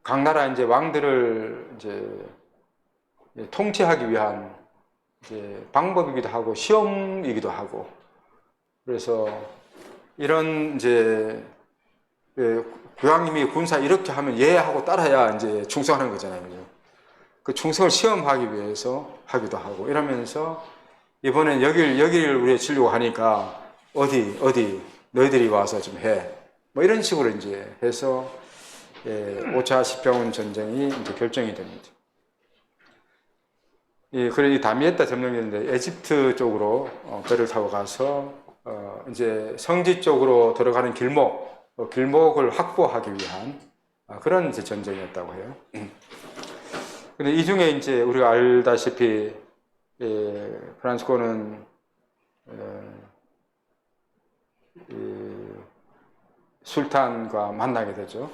각 나라 이제 왕들을 이제 통치하기 위한 이제 방법이기도 하고 시험이기도 하고, 그래서 이런 이제 교황님이 군사 이렇게 하면 예 하고 따라야 이제 충성하는 거잖아요. 그 충성을 시험하기 위해서 하기도 하고, 이러면서 이번엔 여기를 우리가 치려고 하니까 어디 너희들이 와서 좀 해, 뭐 이런 식으로 이제 해서 5차 십자군 전쟁이 이제 결정이 됩니다. 그래, 이 다미에타 점령이었는데 에집트 쪽으로 배를 타고 가서 이제 성지 쪽으로 들어가는 길목을 확보하기 위한 그런 이제 전쟁이었다고 해요. 근데 이 중에 이제 우리가 알다시피 프란스코는 술탄과 만나게 되죠.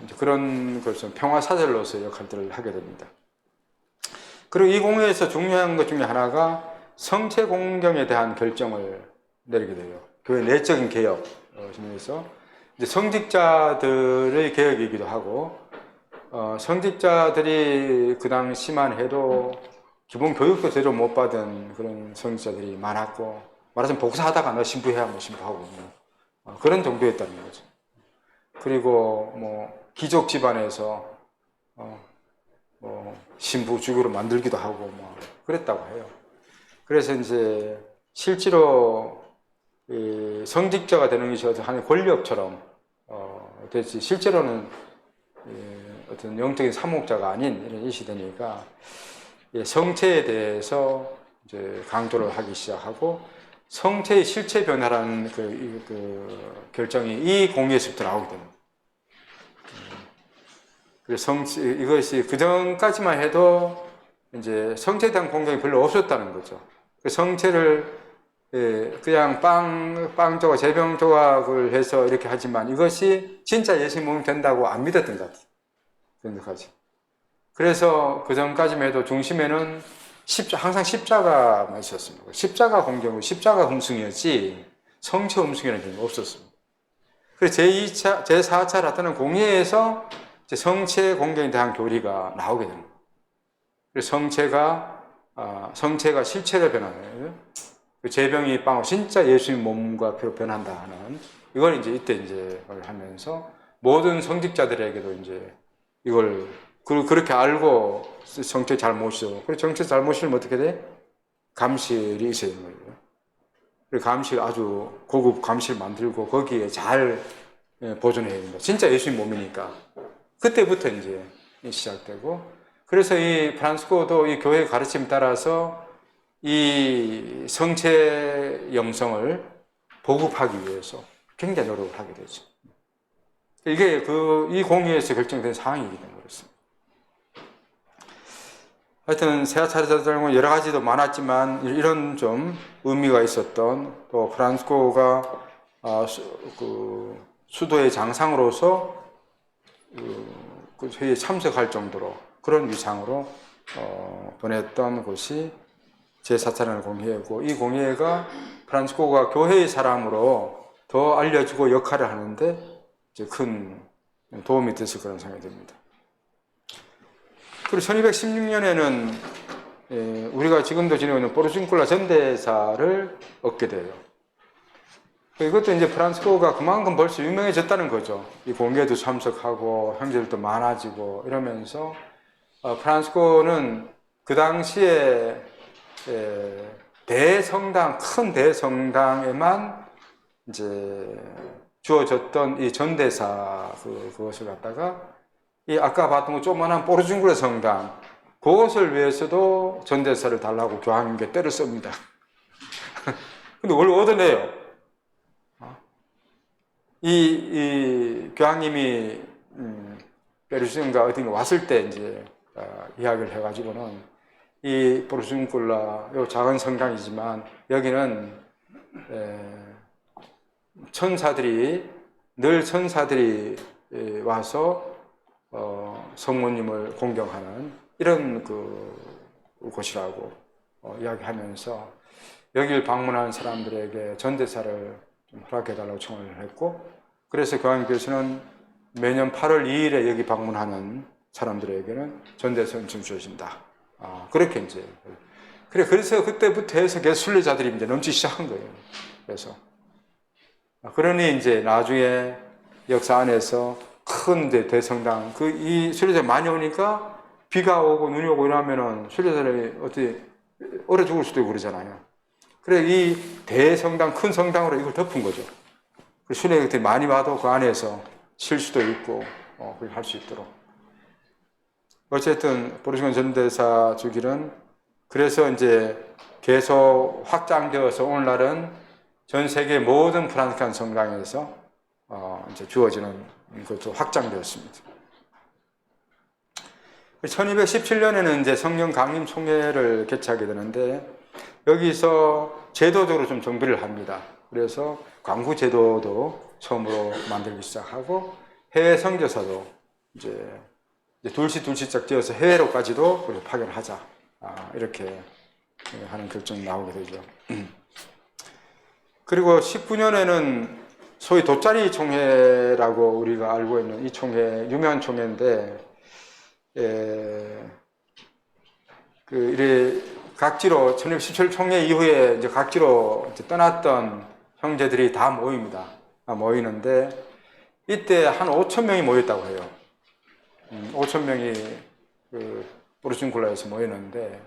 이제 그런 것은 평화사절로서의 역할들을 하게 됩니다. 그리고 이 공회에서 중요한 것 중에 하나가 성체 공경에 대한 결정을 내리게 돼요. 교회 내적인 개혁 중에서 이제 성직자들의 개혁이기도 하고, 성직자들이 그 당시만 해도 기본 교육도 제대로 못 받은 그런 성직자들이 많았고, 말하자면 복사하다가 너 신부해야 뭐 신부하고 그런 정도였다는 거죠. 그리고 뭐 귀족 집안에서 뭐 신부 주교로 만들기도 하고 뭐 그랬다고 해요. 그래서 이제 실제로 성직자가 되는 것이 하나의 권력처럼 됐지, 실제로는 어떤 영적인 사목자가 아닌 이런 이 시대니까 성체에 대해서 이제 강조를 하기 시작하고, 성체의 실체 변화라는 그 결정이 이 공예에서부터 나오게 됩니다. 그래서 이것이 그 전까지만 해도 이제 성체에 대한 공경이 별로 없었다는 거죠. 그 성체를 그냥 빵 조각, 제병 조각을 해서 이렇게 하지만 이것이 진짜 예수님 몸이 된다고 안 믿었던 것 같아요. 그전까지. 그래서 그 전까지만 해도 중심에는 항상 십자가만 있었습니다. 십자가 공경은 십자가 흠숭이었지 성체 흠숭이라는 경우가 없었습니다. 그래서 제4차 라테란 공회에서 성체 공경에 대한 교리가 나오게 됩니다. 그래서 성체가 실체로 변하는, 제병이 빵으로 진짜 예수님 몸과 피로 변한다 하는, 이걸 이제 이때 이제 하면서 모든 성직자들에게도 이제 이걸 그렇게 알고 성체 잘못이죠. 그리고 성체 잘못이면 어떻게 돼? 감실이 있어야 되는 거예요. 그리고 감실, 아주 고급 감실 만들고 거기에 잘 보존해야 됩니다. 진짜 예수님 몸이니까. 그때부터 이제 시작되고, 그래서 이 프란치스코도 이 교회의 가르침에 따라서 이 성체 영성을 보급하기 위해서 굉장히 노력을 하게 되죠. 이게 이 공의에서 결정된 상황이기 때문에 그렇습니다. 하여튼 세아차르자들은 여러 가지도 많았지만 이런 좀 의미가 있었던, 또 프란치스코가 수도의 장상으로서 그 회의에 참석할 정도로 그런 위상으로 보냈던 곳이 제4차례 공회고, 이 공회가 프란치스코가 교회의 사람으로 더 알려지고 역할을 하는데 이제 큰 도움이 됐을 거라는 생각이 듭니다. 그리고 1216년에는 우리가 지금도 지내고 있는 포르춘쿨라 전대사를 얻게 돼요. 이것도 이제 프란치스코가 그만큼 벌써 유명해졌다는 거죠. 이 공회도 참석하고 형제들도 많아지고 이러면서 프란치스코는 그 당시에 대성당, 큰 대성당에만 이제 주어졌던 이 전대사 그것을 갖다가 이 아까 봤던 그 조그만한 포르춘쿨라 성당, 그것을 위해서도 전대사를 달라고 교황님께 때를 씁니다. 근데 원래 얻어내요. 이 교황님이 페르시안가 어딘가 왔을 때 이제 이야기를 해가지고는 이 포르춘쿨라 요 작은 성당이지만 여기는 늘 천사들이 와서 성모님을 공경하는 이런 곳이라고 이야기하면서 여기를 방문하는 사람들에게 전대사를 좀 허락해달라고 청을 했고, 그래서 교황님께서는 매년 8월 2일에 여기 방문하는 사람들에게는 전대사를 주신다. 그렇게 이제. 그래서 그때부터 해서 계속 순례자들이 이제 넘치기 시작한 거예요. 그래서. 그러니 이제 나중에 역사 안에서 큰 이제 대성당, 이 순례자가 많이 오니까 비가 오고 눈이 오고 이러면은 순례자들이 어떻게 얼어 죽을 수도 있고 그러잖아요. 그래, 이 대성당, 큰 성당으로 이걸 덮은 거죠. 순례객들이 많이 와도 그 안에서 쉴 수도 있고, 그렇게 할 수 있도록. 어쨌든, 포르춘쿨라 전대사 주기는 그래서 이제 계속 확장되어서 오늘날은 전 세계 모든 프란치스칸 성당에서 이제 주어지는 것도 확장되었습니다. 1217년에는 이제 성령 강림 총회를 개최하게 되는데, 여기서 제도적으로 좀 정비를 합니다. 그래서 광구 제도도 처음으로 만들기 시작하고, 해외 선교사도 이제 둘씩 띄어서 해외로까지도 파견하자. 이렇게 하는 결정이 나오게 되죠. 그리고 19년에는 소위 돗자리 총회라고 우리가 알고 있는 이 총회, 유명한 총회인데, 각지로 1617 총회 이후에 이제 각지로 이제 떠났던 형제들이 다 모입니다. 모이는데 이때 한 5,000명이 모였다고 해요. 5,000명이 포르춘쿨라에서 모였는데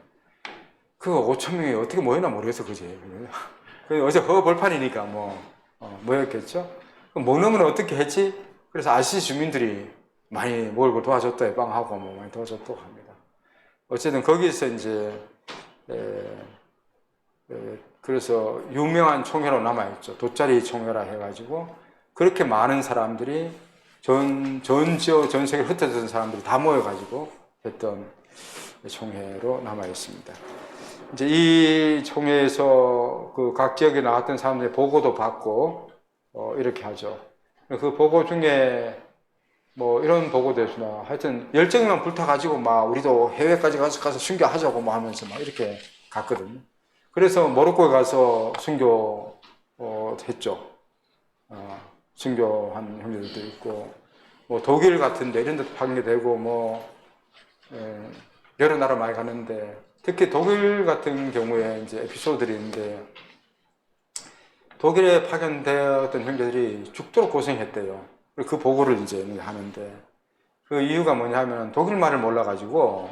그 5,000명이 어떻게 모였나 모르겠어, 그지? 어제 허벌판이니까 모였겠죠? 먹는 건 어떻게 했지? 그래서 아시시 주민들이 많이 모이고 도와줬다, 빵하고 많이 도와줬다고 합니다. 어쨌든 거기서 이제 그래서 유명한 총회로 남아있죠. 돗자리 총회라 해가지고 그렇게 많은 사람들이 전 세계에 흩어졌던 사람들이 다 모여가지고 했던 총회로 남아있습니다. 이제 이 총회에서 각 지역에 나왔던 사람들의 보고도 받고 이렇게 하죠. 그 보고 중에 이런 보고도 했으나 하여튼 열정만 불타가지고 우리도 해외까지 가서 순교하자고 하면서 이렇게 갔거든요. 그래서 모로코에 가서 순교 했죠. 순교한 형제들도 있고 독일 같은데 이런 데도 파견되고 여러 나라 많이 가는데 특히 독일 같은 경우에 이제 에피소드들이 있는데 독일에 파견되었던 형제들이 죽도록 고생했대요. 그 보고를 이제 하는데 그 이유가 뭐냐면 독일말을 몰라가지고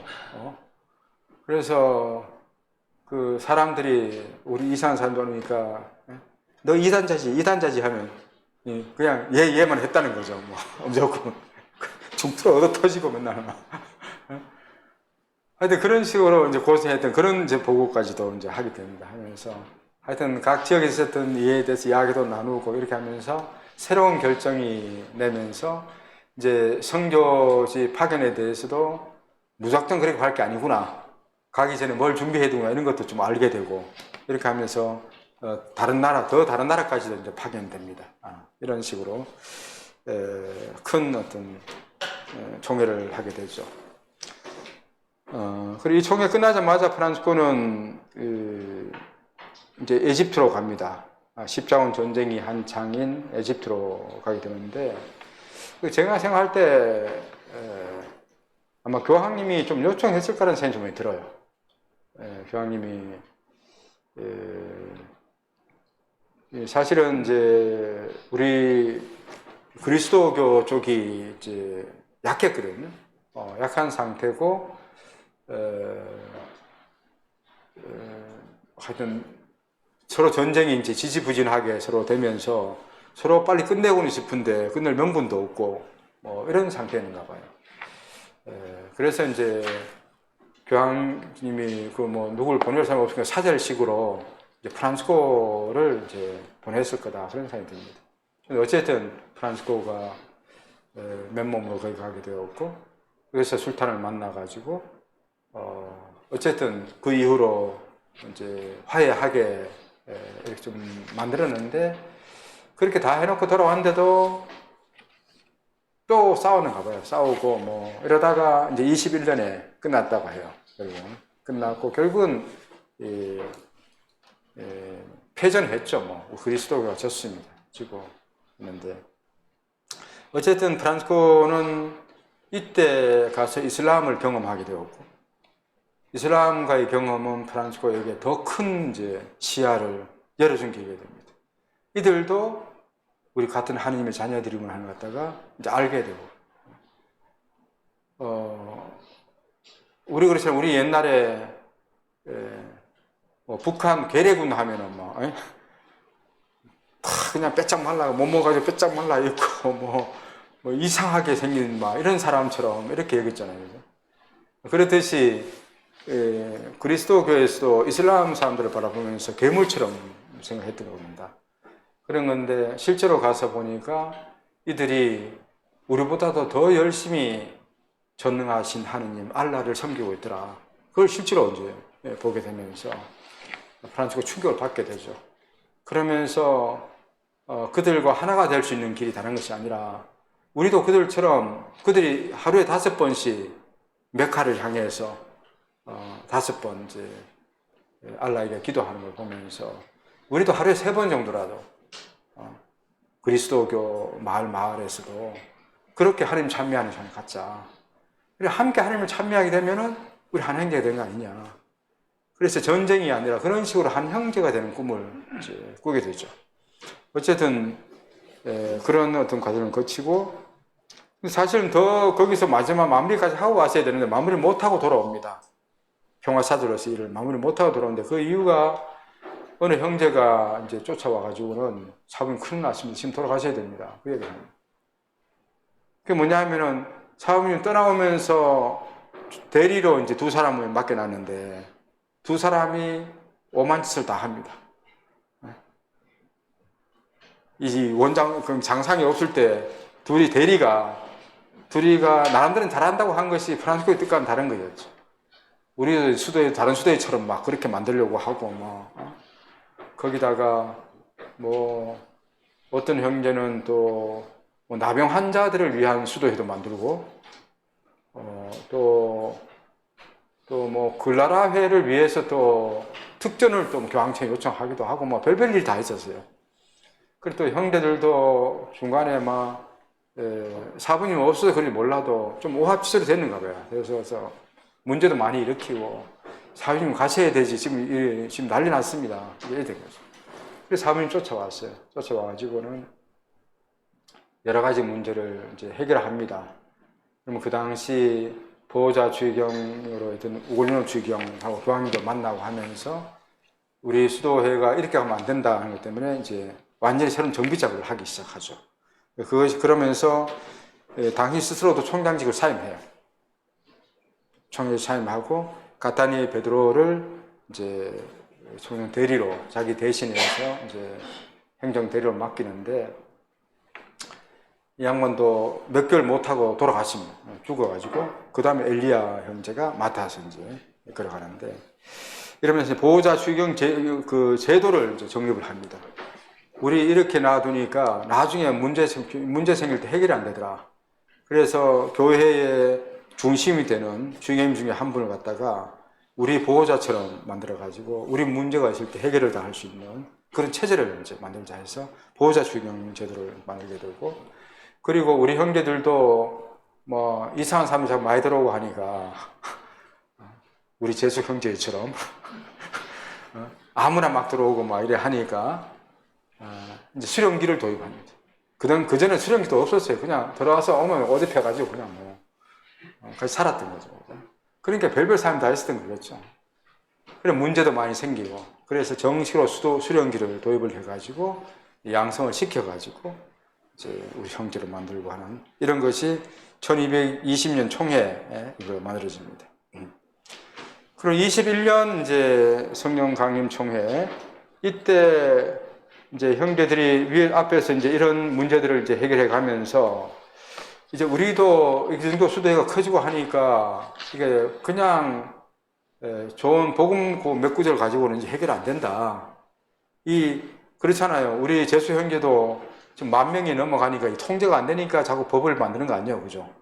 그래서 그 사람들이 우리 이상한 사람들 오니까 너 이단자지 하면 그냥 얘만 했다는 거죠. 무조건 중투로 얻어 터지고 맨날 막. 하여튼 그런 식으로 이제 고생했던 그런 이제 보고까지도 이제 하게 됩니다. 하면서 하여튼 각 지역에 있었던 이에 대해서 이야기도 나누고 이렇게 하면서 새로운 결정이 내면서 이제 선교지 파견에 대해서도 무작정 그렇게 갈 게 아니구나. 가기 전에 뭘 준비해두나 이런 것도 좀 알게 되고 이렇게 하면서 다른 나라까지도 이제 파견됩니다. 이런 식으로 큰 어떤 총회를 하게 되죠. 그리고 이 총회 끝나자마자 프란치스코는 이제 에집트로 갑니다. 십자군 전쟁이 한창인 에집트로 가게 되는데 제가 생각할 때 아마 교황님이 좀 요청했을 거라는 생각이 좀 들어요. 교황님이 사실은 이제 우리 그리스도교 쪽이 이제 약했거든요. 약한 상태고 하여튼 서로 전쟁이 이제 지지부진하게 서로 되면서 서로 빨리 끝내고는 싶은데 끝낼 명분도 없고 뭐 이런 상태였나 봐요. 그래서 이제 교황님이 그 뭐 누굴 보낼 사람 없으니까 사절식으로 이제 프란치스코를 이제 보냈을 거다 그런 생각이 듭니다. 어쨌든 프란치스코가 맨몸으로 거기 가게 되었고 그래서 술탄을 만나가지고 어쨌든 그 이후로 이제 화해하게 이렇게 좀 만들었는데 그렇게 다 해놓고 돌아왔는데도 또 싸우는가 봐요. 싸우고 뭐 이러다가 이제 21년에 끝났다고 해요. 결국은 끝났고 결국은 패전했죠. 뭐 그리스도가 졌습니다. 지고 있는데 어쨌든 프란치스코는 이때 가서 이슬람을 경험하게 되었고 이슬람과의 경험은 프란치스코에게 더 큰 이제 시야를 열어준 계기가 됩니다. 이들도 우리 같은 하느님의 자녀들이구나 하는 것 갖다가 이제 알게 되고, 우리 그렇잖아요. 우리 옛날에 뭐 북한 괴뢰군 하면은 뭐 그냥 빼짝 말라 못 먹어가지고 빼짝 말라 있고 뭐 이상하게 생긴 막 이런 사람처럼 이렇게 얘기했잖아요. 그렇듯이 그리스도교에서도 이슬람 사람들을 바라보면서 괴물처럼 생각했던 겁니다. 그런 건데 실제로 가서 보니까 이들이 우리보다도 더 열심히 전능하신 하느님 알라를 섬기고 있더라. 그걸 실제로 이제 보게 되면서 프란치스코 충격을 받게 되죠. 그러면서 그들과 하나가 될 수 있는 길이 다른 것이 아니라 우리도 그들처럼 그들이 하루에 5번씩 메카를 향해서 5번 이제 알라에게 기도하는 걸 보면서 우리도 하루에 3번 정도라도 그리스도교 마을에서도 그렇게 하나님 찬미하는 시간을 갖자. 그리고 함께 하나님을 찬미하게 되면은 우리 한 형제가 되는 거 아니냐. 그래서 전쟁이 아니라 그런 식으로 한 형제가 되는 꿈을 이제 꾸게 되죠. 어쨌든 그런 어떤 과정을 거치고 사실은 더 거기서 마지막 마무리까지 하고 왔어야 되는데 마무리 못하고 돌아옵니다. 평화사절로서 일을 마무리 못하고 돌아오는데 그 이유가 어느 형제가 이제 쫓아와가지고는 사부님 큰일 났습니다. 지금 돌아가셔야 됩니다. 그 얘기를 합니다. 그게 뭐냐 하면은 사부님 떠나오면서 대리로 이제 2사람을 맡겨놨는데 2사람이 오만 짓을 다 합니다. 이 원장, 장상이 없을 때 대리가 나름대로 잘한다고 한 것이 프란치스코의 뜻과는 다른 거였죠. 우리 다른 수도회처럼 막 그렇게 만들려고 하고, 거기다가 어떤 형제는 또 나병 환자들을 위한 수도회도 만들고, 글라라회를 위해서 또 특전을 또 교황청에 요청하기도 하고, 별별 일이 다 있었어요. 그리고 또 형제들도 중간에 사부님 없어서 그런지 몰라도 좀 오합지졸이 됐는가 봐요. 그래서 문제도 많이 일으키고, 사부님 가셔야 되지. 지금 난리 났습니다. 이래 된 거죠. 그래서 사부님 쫓아왔어요. 쫓아와가지고는 여러 가지 문제를 이제 해결합니다. 그러면 그 당시 보호자 주의경으로 했던 우골룡 주의경하고 교황님도 만나고 하면서 우리 수도회가 이렇게 하면 안 된다 하는 것 때문에 이제 완전히 새로운 정비 작업을 하기 시작하죠. 그것이 그러면서 당신 스스로도 총장직을 사임해요. 총장직 사임하고 가타니 베드로를 이제 총장 대리로 자기 대신해서 이제 행정 대리로 맡기는데 이 양반도 몇 개월 못하고 돌아갔습니다. 죽어가지고 그 다음에 엘리야 형제가 맡아서 이제 걸어가는데 이러면서 보호자 추경 제도를 이제 정립을 합니다. 우리 이렇게 놔두니까 나중에 문제 생길 때 해결이 안 되더라. 그래서 교회의 중심이 되는 주임 중에 한 분을 갖다가 우리 보호자처럼 만들어가지고 우리 문제가 있을 때 해결을 다 할 수 있는 그런 체제를 이제 만들자 해서 보호자 추경 제도를 만들게 되고 그리고 우리 형제들도 뭐 이상한 사람이 자꾸 많이 들어오고 하니까 우리 재수 형제처럼 아무나 막 들어오고 막 이래 하니까 이제 수령기를 도입합니다. 그전에 수령기도 없었어요. 그냥 들어와서 오면 어디 펴가지고 그냥 뭐 같이 살았던 거죠. 그러니까 별별 사람이 다 있었던 거겠죠. 그래 문제도 많이 생기고 그래서 정식으로 수령기를 도입을 해가지고 양성을 시켜가지고 이제 우리 형제를 만들고 하는 이런 것이 1220년 총회에 이거 만들어집니다. 그리고 21년 이제 성령 강림 총회 이때 이제 형제들이 위에 앞에서 이제 이런 문제들을 이제 해결해 가면서 이제 우리도 이 정도 수도회가 커지고 하니까 이게 그냥 좋은 복음 몇 구절 가지고는 이제 해결 안 된다. 그렇잖아요. 우리 재수 형제도 지금 10,000명이 넘어가니까 이 통제가 안 되니까 자꾸 법을 만드는 거 아니에요, 그죠?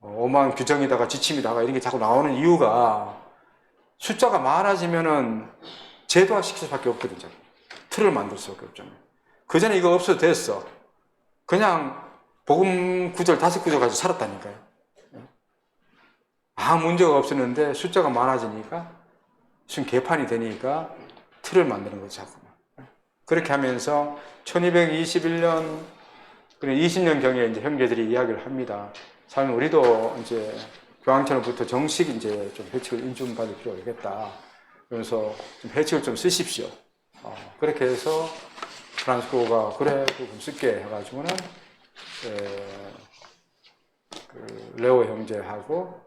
오만 규정이다가 지침이다가 이런 게 자꾸 나오는 이유가 숫자가 많아지면은 제도화 시킬 수밖에 없거든요. 틀을 만들 수밖에 없잖아요. 그 전에 이거 없어도 됐어. 그냥 복음 구절 5구절 가지고 살았다니까요. 아무 문제가 없었는데 숫자가 많아지니까 지금 개판이 되니까 틀을 만드는 거죠, 자꾸만. 그렇게 하면서 1221년 그리고 20년경에 이제 형제들이 이야기를 합니다. 참 우리도 이제 교황청으로부터 정식 이제 좀 회칙을 인준받을 필요가 있겠다. 그래서 좀 회칙을 좀 쓰십시오. 그렇게 해서 프란시스코가 그래 좀 쓸게 해가지고는 그 레오 형제하고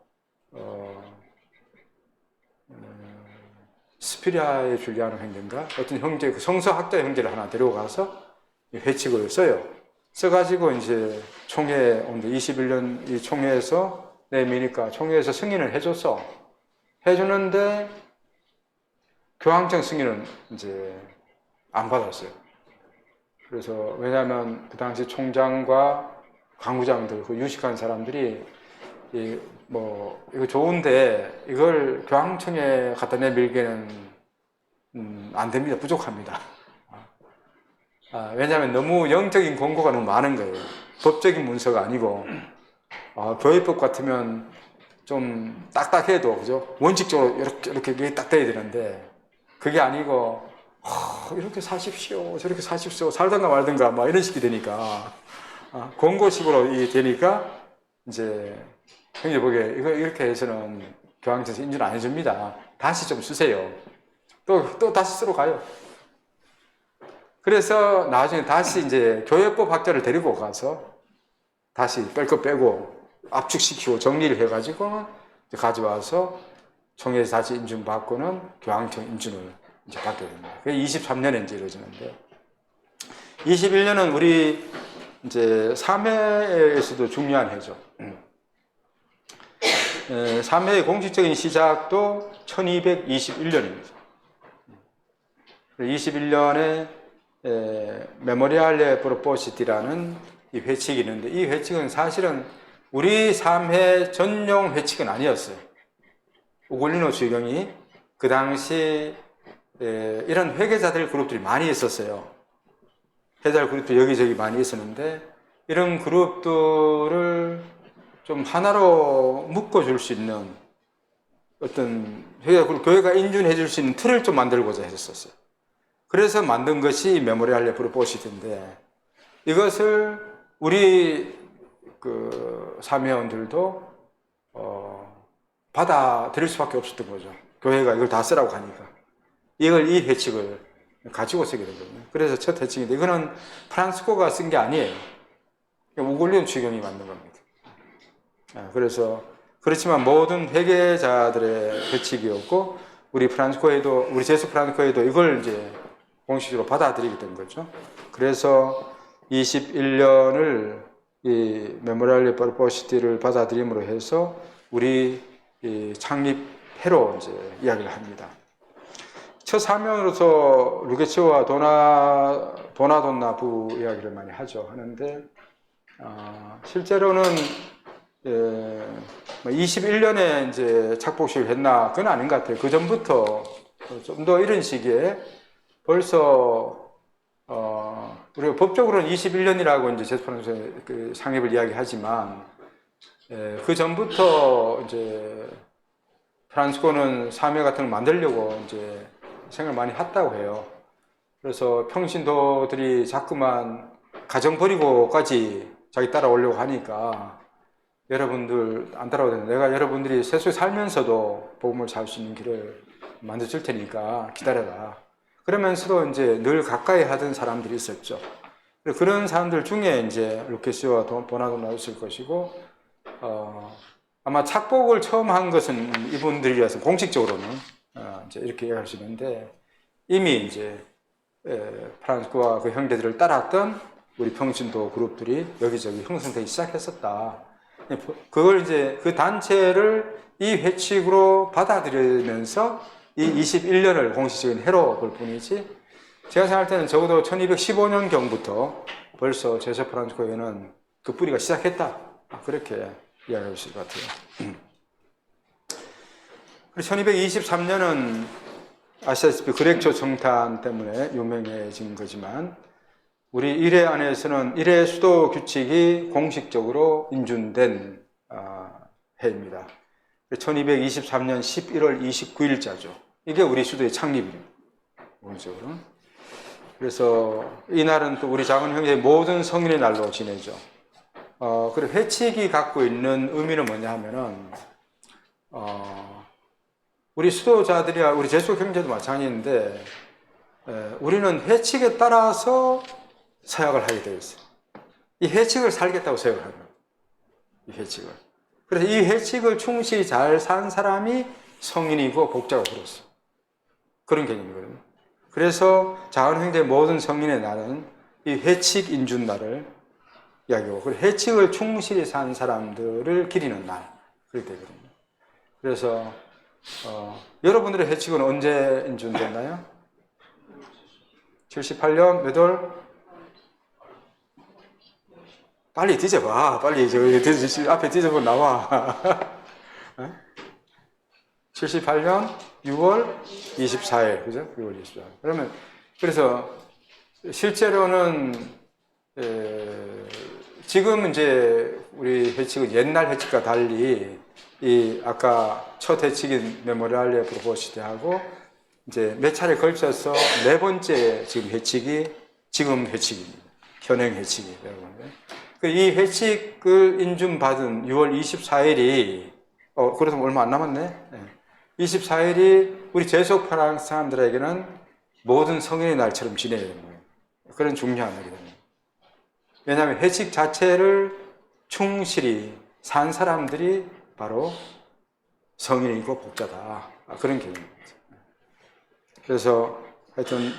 스피리아의 줄리아노 형제인가 어떤 형제 그 성서학자 형제를 하나 데려가서 회칙을 써요. 써가지고 이제 총회 온데 21년 이 총회에서 내미니까 총회에서 승인을 해줬어. 해주는데 교황청 승인은 이제 안 받았어요. 그래서 왜냐하면 그 당시 총장과 강구장들 그 유식한 사람들이 이거 좋은데 이걸 교황청에 갖다 내밀기에는 안 됩니다. 부족합니다. 왜냐하면 너무 영적인 권고가 너무 많은 거예요. 법적인 문서가 아니고 교회법 같으면 좀 딱딱해도 그죠? 원칙적으로 이렇게 딱 돼야 되는데 그게 아니고 이렇게 사십시오, 저렇게 사십시오, 살든가 말든가 막 이런 식이 되니까 권고식으로 되니까 이제 형제 보기에 이거 이렇게 해서는 교황청에서 인준 안 해줍니다. 다시 좀 쓰세요. 또 다시 쓰러 가요. 그래서 나중에 다시 이제 교회법 학자를 데리고 가서 다시 뺄 거 빼고 압축시키고 정리를 해가지고 가져와서 총회에서 다시 인준받고는 교황청 인준을 이제 받게 됩니다. 그게 23년에 이제 이루어지는데 21년은 우리 이제 3회에서도 중요한 해죠. 3회의 공식적인 시작도 1221년입니다. 21년에 메모리알레 프로포시티라는 이 회칙이 있는데 이 회칙은 사실은 우리 3회 전용 회칙은 아니었어요. 우골리노 주경이 그 당시 이런 회계자들 그룹들이 많이 있었어요. 회계자 그룹도 여기저기 많이 있었는데 이런 그룹들을 좀 하나로 묶어줄 수 있는 어떤 회계자 그룹, 교회가 인준해 줄 수 있는 틀을 좀 만들고자 했었어요. 그래서 만든 것이 메모리알레 프로포시티인데 이것을 우리 그 사회원들도 받아들일 수밖에 없었던 거죠. 교회가 이걸 다 쓰라고 하니까 이 회칙을 가지고 쓰게 되거든요. 그래서 첫 회칙인데 이거는 프란시스코가 쓴 게 아니에요. 우골련 추경이 맞는 겁니다. 그래서 그렇지만 모든 회계자들의 규칙이었고 우리 제수 프란코에도 이걸 이제 공식적으로 받아들이게 된 거죠. 그래서 21년을 이 메모리알리 퍼포시티를 받아들임으로 해서 우리 창립해로 이제 이야기를 합니다. 첫 사명으로서 루게치오와 도나돈나 부 이야기를 많이 하는데 실제로는 21년에 이제 착복식을 했나 그건 아닌 것 같아요. 그 전부터 좀 더 이런 시기에 벌써 우리가 법적으로는 21년이라고 이제 제스퍼런스의 그 상립을 이야기하지만 그 전부터 이제 프란시스코는 사회 같은 걸 만들려고 이제 생각을 많이 했다고 해요. 그래서 평신도들이 자꾸만 가정 버리고까지 자기 따라오려고 하니까 여러분들 안 따라오도 내가 여러분들이 세속에 살면서도 복음을 살 수 있는 길을 만들어줄 테니까 기다려라. 그러면서도 이제 늘 가까이 하던 사람들이 있었죠. 그런 사람들 중에 이제 루케시오와 도나도나 있을 것이고, 아마 착복을 처음 한 것은 이분들이라서 공식적으로는 이제 이렇게 이야기하시는데 이미 이제 프란시스코와 그 형제들을 따랐던 우리 평신도 그룹들이 여기저기 형성되기 시작했었다. 그걸 이제 그 단체를 이 회칙으로 받아들이면서 이 21년을 공식적인 해로 볼 뿐이지 제가 생각할 때는 적어도 1215년경부터 벌써 제수 프란시스코에는 그 뿌리가 시작했다. 그렇게 이야기할 수 있을 것 같아요. 1223년은 아시다시피 그렉초 정탄 때문에 유명해진 거지만 우리 일회 안에서는 일회 수도 규칙이 공식적으로 인준된 해입니다. 1223년 11월 29일자죠. 이게 우리 수도의 창립입니다. 공식적으로. 그래서 이날은 또 우리 작은 형제의 모든 성인의 날로 지내죠. 그리고 회칙이 갖고 있는 의미는 뭐냐 하면은 우리 수도자들이야 우리 제수 형제도 마찬가지인데 우리는 회칙에 따라서 서약을 하게 되어 있어요. 이 회칙을 살겠다고 서약을 하는 거예요. 이 회칙을. 그래서 이 회칙을 충실히 잘 산 사람이 성인이고 복자가 그렇소. 그런 개념이거든요. 그래서 작은 형제의 모든 성인의 날은 이 회칙 인준 날을 이야기하고 그리고 회칙을 충실히 산 사람들을 기리는 날 그렇게 되거든요. 그래서 여러분들의 회칙은 언제 인준됐나요? 78년 몇 월? 빨리 뒤져봐. 빨리 앞에 뒤져보 나와. 78년 6월 24일, 그죠? 6월 24일. 그래서 실제로는 지금 이제 우리 회칙은 옛날 회칙과 달리 이 아까 첫 회칙인 메모리알리에 프로포시티하고 이제 몇 차례 걸쳐서 네 번째 지금 회칙이 지금 회칙입니다. 현행 회칙이 여러분들. 이 회칙을 인준받은 6월 24일이 그래서 얼마 안 남았네. 24일이 우리 제수 프랑스 사람들에게는 모든 성인의 날처럼 지내야 되는 거예요. 그런 중요한 날이거든요. 왜냐하면 회칙 자체를 충실히 산 사람들이 바로 성인이고 복자다. 그런 개념입니다. 그래서 하여튼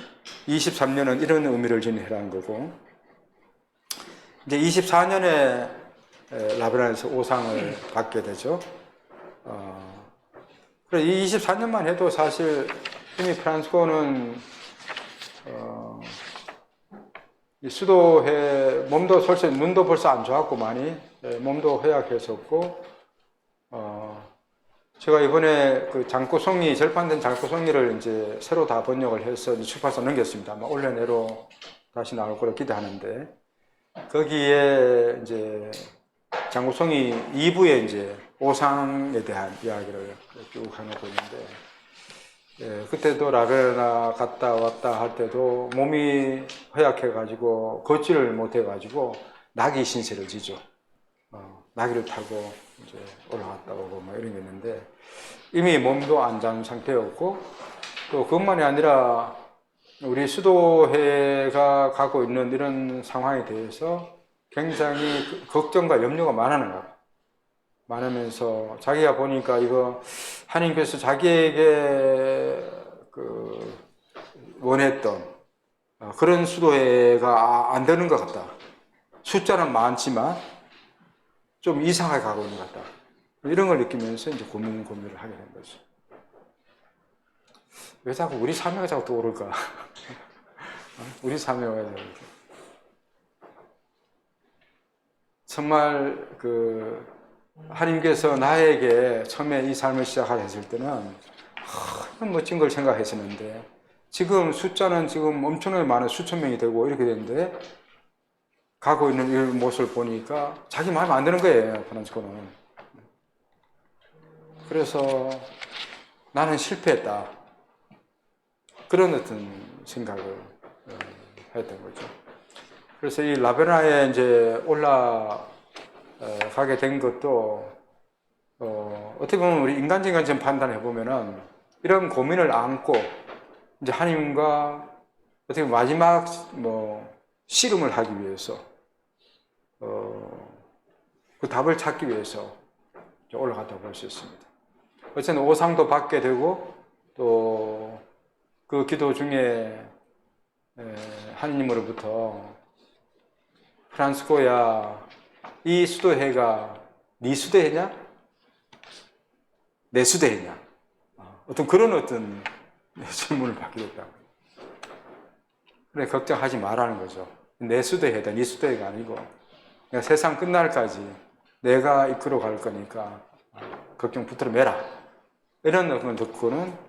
23년은 이런 의미를 지닌 해라는 거고 이제 24년에 라베란에서 오상을 받게 되죠. 그래서 이 24년만 해도 사실 이미 프란시스코는 수도회 몸도 솔직히 눈도 벌써 안 좋았고 많이 몸도 허약했었고 제가 이번에 그 장구송이 절판된 장구송이를 이제 새로 다 번역을 해서 출판사 넘겼습니다. 아마 올해 내로 다시 나올 거라 기대하는데 거기에 이제 장구송이 2부에 이제 오상에 대한 이야기를 쭉 하고 있는데 그때도 라베나 갔다 왔다 할 때도 몸이 허약해가지고 걷지를 못해가지고 나귀 신세를 지죠. 나귀를 타고 이제 올라갔다 오고 뭐 이런 게 있는데 이미 몸도 안 좋은 상태였고 또 그것만이 아니라 우리 수도회가 가고 있는 이런 상황에 대해서 굉장히 걱정과 염려가 많아하는 거예요. 많으면서 자기가 보니까 이거 하나님께서 자기에게 원했던 그런 수도회가 안 되는 것 같다. 숫자는 많지만 좀 이상하게 가고 있는 것 같다. 이런 걸 느끼면서 이제 고민을 하게 된 거죠. 왜 자꾸 우리 사명이 자꾸 떠오를까? 우리 사명이 왜 이렇게. 정말 하나님께서 나에게 처음에 이 삶을 시작하셨을 때는 멋진 걸 생각했었는데 지금 숫자는 지금 엄청나게 많은 수천 명이 되고 이렇게 되는데 가고 있는 이 모습을 보니까 자기 마음에 안 드는 거예요, 프란치스코는. 그래서 나는 실패했다. 그런 어떤 생각을 했던 거죠. 그래서 이 라베나에 이제 올라가게 된 것도 어떻게 보면 우리 인간적인 관점 판단해 보면은 이런 고민을 안고 이제 하나님과 어떻게 마지막 씨름을 하기 위해서 그 답을 찾기 위해서 올라갔다고 볼 수 있습니다. 어쨌든 오상도 받게 되고 또 그 기도 중에 하나님으로부터 프란치스코야, 이 수도회가 네 수도회냐? 내 수도회냐? 어떤 그런 어떤 질문을 받게 됐다고. 그래, 걱정하지 말라는 거죠. 내 수도회다, 네 수도회가 아니고 그냥 세상 끝날까지 내가 이끌어 갈 거니까 걱정 붙들어 매라. 이런 걸 듣고는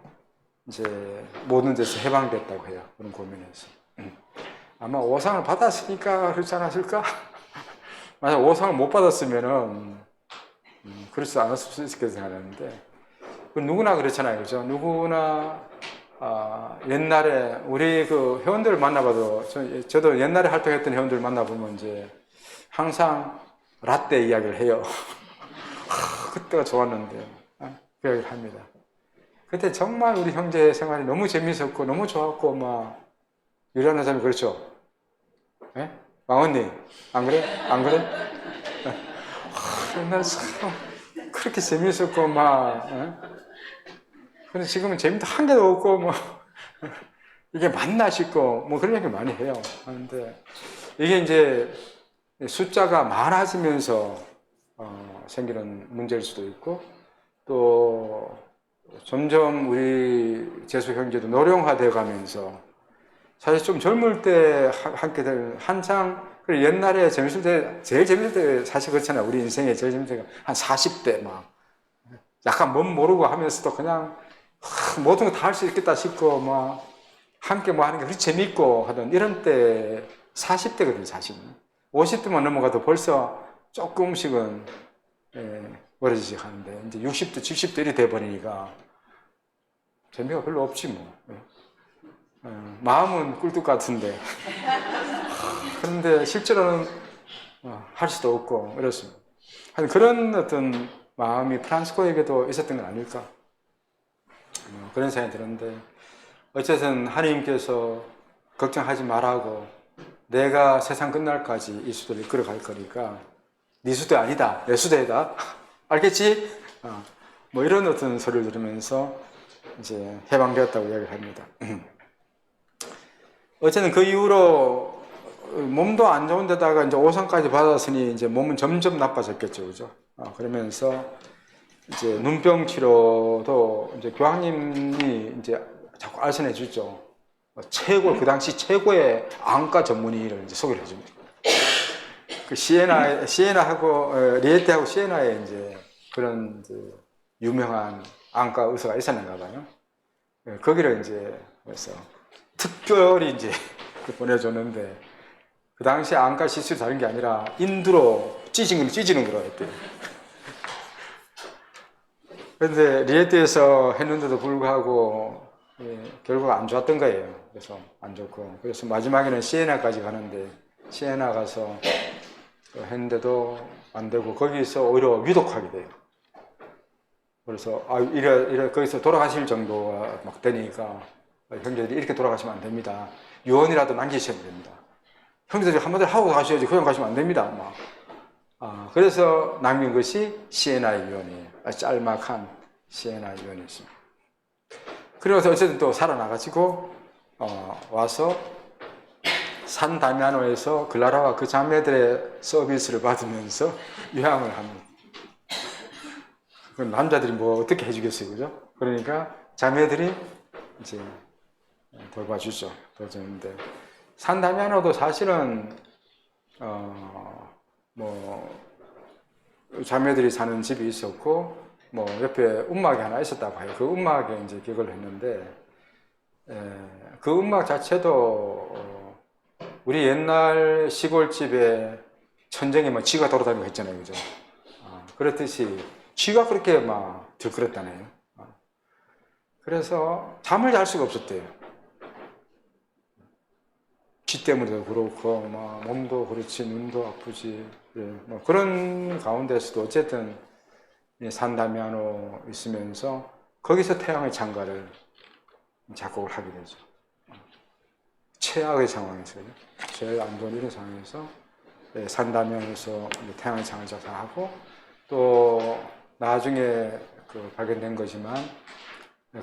이제 모든 데서 해방됐다고 해요. 그런 고민에서. 아마 오상을 받았으니까 그렇지 않았을까? 만약 오상을 못 받았으면은 그렇지 않았을 수 있겠다 생각하는데 누구나 그렇잖아요, 그죠? 누구나 옛날에 우리 그 회원들을 만나봐도 저도 옛날에 활동했던 회원들 만나보면 이제 항상 라떼 이야기를 해요. 그때가 좋았는데 그 이야기를 합니다. 그때 정말 우리 형제 생활이 너무 재밌었고 너무 좋았고 막 유리하는 사람이 그렇죠? 예? 왕언니 안 그래? 안 그래? 옛날 참 그렇게 재밌었고 막 근데 지금은 재미도 한 개도 없고 뭐 이게 맞나 싶고 뭐 그런 얘기 많이 해요. 하는데 이게 이제 숫자가 많아지면서 생기는 문제일 수도 있고 또 점점 우리 재수 형제도 노령화되어 가면서 사실 좀 젊을 때 함께 될 한창 옛날에 재밌을 때 제일 재밌을 때 사실 그렇잖아요. 우리 인생에 제일 재밌을 때가 한 40대 막 약간 뭔 모르고 하면서도 그냥 모든 거 다 할 수 있겠다 싶고 막 함께 뭐 하는 게 그렇게 재밌고 하던 이런 때 40대거든요. 사실은 50대만 넘어가도 벌써 조금씩은 멀어지지 하는데 이제 60대 70대 이렇게 돼버리니까 재미가 별로 없지 뭐. 마음은 꿀뚝 같은데 그런데 실제로는 할 수도 없고 이렇습니다. 그런 어떤 마음이 프란치스코에게도 있었던 건 아닐까 그런 생각이 드는데 어쨌든 하나님께서 걱정하지 말라고 내가 세상 끝날까지 이 수도를 이끌어 갈 거니까 네 수도 아니다 내 수도이다 알겠지? 뭐 이런 어떤 소리를 들으면서 이제 해방되었다고 이야기를 합니다. 어쨌든 그 이후로 몸도 안 좋은 데다가 이제 오상까지 받았으니 이제 몸은 점점 나빠졌겠죠, 그죠? 그러면서 이제 눈병 치료도 이제 교황님이 이제 자꾸 알선해 주죠. 그 당시 최고의 안과 전문의를 이제 소개를 해줍니다. 그 시에나하고 리에테하고 시에나에 이제 그런 이제 유명한 안과 의사가 있었는가 봐요. 거기를 이제 그래서 특별히 이제 보내줬는데 그 당시 안과 시술이 다른 게 아니라 인두로 찢는 거로 했대요. 그런데 리에트에서 했는데도 불구하고 결과가 안 좋았던 거예요. 그래서 안 좋고 그래서 마지막에는 시에나까지 가는데 시에나 가서 했는데도 안 되고 거기서 오히려 위독하게 돼요. 그래서 거기서 돌아가실 정도가 막 되니까 형제들이 이렇게 돌아가시면 안 됩니다. 유언이라도 남기셔야 됩니다. 형제들이 한마디를 하고 가셔야지 그냥 가시면 안 됩니다. 그래서 남긴 것이 시에나 유언이에요. 짤막한 시에나 유언이었습니다. 그래서 어쨌든 또 살아나가지고 와서 산 다미아노에서 글라라와 그 자매들의 서비스를 받으면서 유향을 합니다. 그럼 남자들이 뭐 어떻게 해주겠어요, 그죠? 그러니까 자매들이 이제 돌봐주죠. 도와주는데 산 다미아노도 사실은 뭐 자매들이 사는 집이 있었고 뭐 옆에 움막이 하나 있었다고 해요. 그 움막에 이제 기억을 했는데 그 움막 자체도 우리 옛날 시골집에 천정에 뭐 쥐가 돌아다니고 했잖아요, 그죠? 그렇듯이 쥐가 그렇게 막 들끓었다네요. 그래서 잠을 잘 수가 없었대요. 쥐 때문에도 그렇고, 막 몸도 그렇지, 눈도 아프지, 뭐 그런 가운데서도 어쨌든 산 다미아노 있으면서 거기서 태양의 창가를 작곡을 하게 되죠. 최악의 상황에서요. 제일 안 좋은 이런 상황에서 산 다미아노에서 태양의 창을 작사하고 또 나중에 발견된 거지만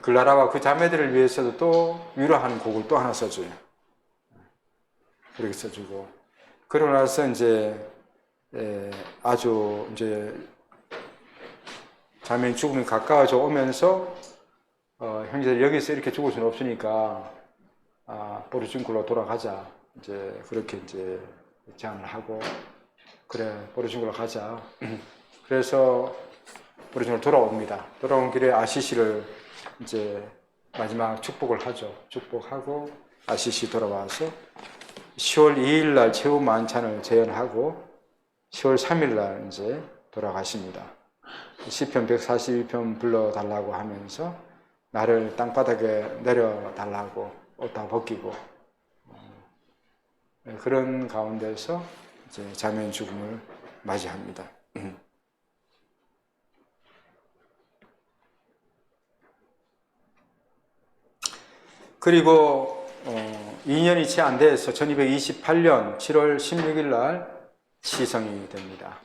글라라와 그 자매들을 위해서도 또 위로하는 곡을 또 하나 써줘요. 그렇게 써주고 그러고 나서 이제 아주 이제 자매인 죽음이 가까워져 오면서 형제들 여기서 이렇게 죽을 수는 없으니까 보르중굴로 돌아가자. 이제 그렇게 이제 제안을 하고 그래 보르중굴로 가자. 그래서 보르중굴로 돌아옵니다. 돌아온 길에 아시시를 이제 마지막 축복을 하죠. 축복하고 아시시 돌아와서 10월 2일 날 최후 만찬을 재현하고 10월 3일 날 이제 돌아가십니다. 시편 141편 불러달라고 하면서 나를 땅바닥에 내려달라고 옷 다 벗기고 그런 가운데서 이제 자매인 죽음을 맞이합니다. 그리고 2년이 채 안 돼서 1228년 7월 16일 날 시성이 됩니다.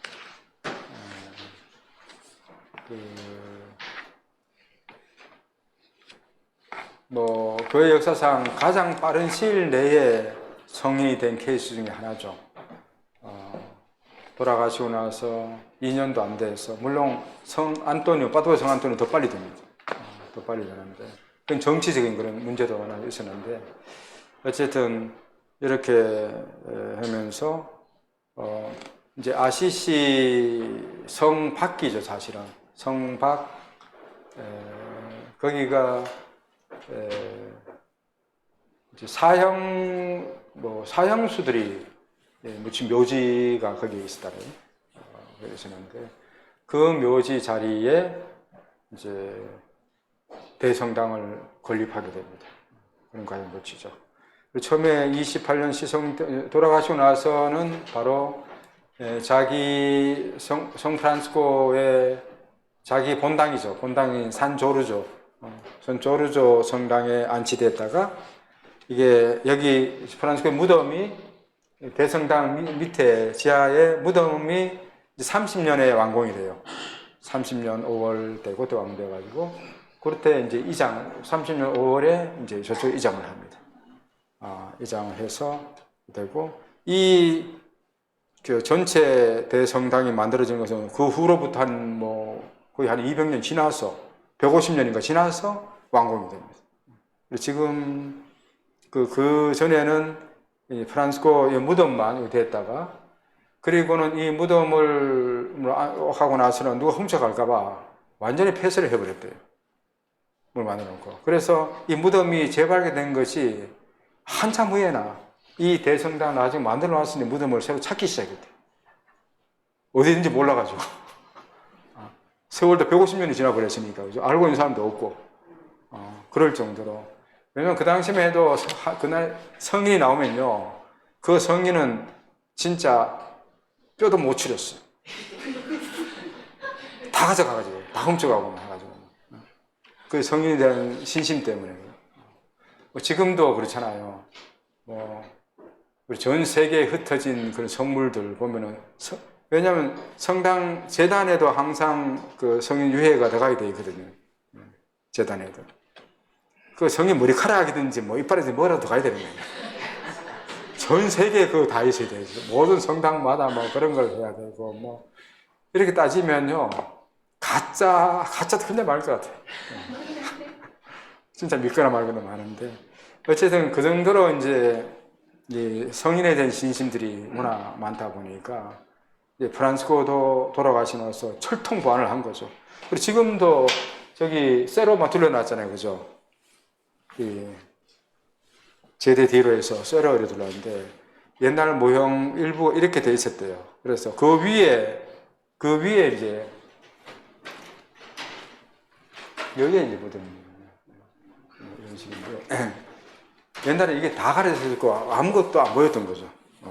뭐 교회 역사상 가장 빠른 시일 내에 성인이 된 케이스 중에 하나죠. 돌아가시고 나서 2년도 안 돼서 물론 성 안토니오, 파두아 성 안토니오 더 빨리 됩니다. 더 빨리 되는데 그건 정치적인 그런 문제도 하나 있었는데 어쨌든 이렇게 하면서 이제 아시시 성밖이죠. 사실은 성밖 거기가 이제 사형수들이 묻힌 묘지가 거기에 있었다고요. 그러시는데 그 묘지 자리에 이제 대성당을 건립하게 됩니다. 그런 과정을 거치죠. 처음에 28년 시성 돌아가시고 나서는 바로 자기 성 프란시스코의 자기 본당이죠. 본당인 산 조르조 성당에 안치됐다가 이게 여기 프란시스코의 무덤이 대성당 밑에 지하에 무덤이 30년에 완공이 돼요. 30년 5월 때 그때 완공돼가지고 그때 이제 30년 5월에 이제 저쪽 이장을 합니다. 이장을 해서 되고 그 전체 대성당이 만들어진 것은 그 후로부터 거의 한 200년 지나서 150년인가 지나서 완공이 됩니다. 지금 그 전에는 프란시스코 무덤만 됐다가 그리고는 이 무덤을 하고 나서는 누가 훔쳐갈까봐 완전히 폐쇄를 해버렸대요. 물 만들어놓고. 그래서 이 무덤이 재발견된 것이 한참 후에나 이 대성당 나중에 만들어 놨으니 무덤을 새로 찾기 시작했대요. 어디든지 몰라가지고. 세월도 150년이 지나버렸으니까, 그죠? 알고 있는 사람도 없고, 그럴 정도로. 왜냐면 그 당시만 해도 그날 성인이 나오면요, 그 성인은 진짜 뼈도 못 추렸어요. 다 가져가가지고, 다 훔쳐가고 해가지고. 그 성인에 대한 신심 때문에. 지금도 그렇잖아요. 우리 전 세계에 흩어진 그런 성물들 보면은 왜냐하면 성당 재단에도 항상 그 성인 유해가 들어가게 되어 있거든요. 재단에도 그 성인 머리카락이든지 뭐 이빨이든지 뭐라도 들어가야 되는 거예요. 전 세계에 그거 다 있어야 돼요. 모든 성당마다 뭐 그런 걸 해야 되고 뭐 이렇게 따지면요 가짜도 그냥 말것 같아요. 진짜 믿거나 말거나 많은데 어쨌든 그 정도로 이제 이 성인에 대한 신심들이 워낙 많다 보니까 프란치스코도 돌아가시면서 철통 보완을 한 거죠. 그리고 지금도 저기 쇠로 막 둘러놨잖아요, 그죠? 이 제대 뒤로 해서 쇠로 이렇게 둘렀는데 옛날 모형 일부 이렇게 돼 있었대요. 그래서 그 위에 이제 여기에 이제 묻은 이런 식인데 옛날에 이게 다 가려져 있고 아무것도 안 보였던 거죠.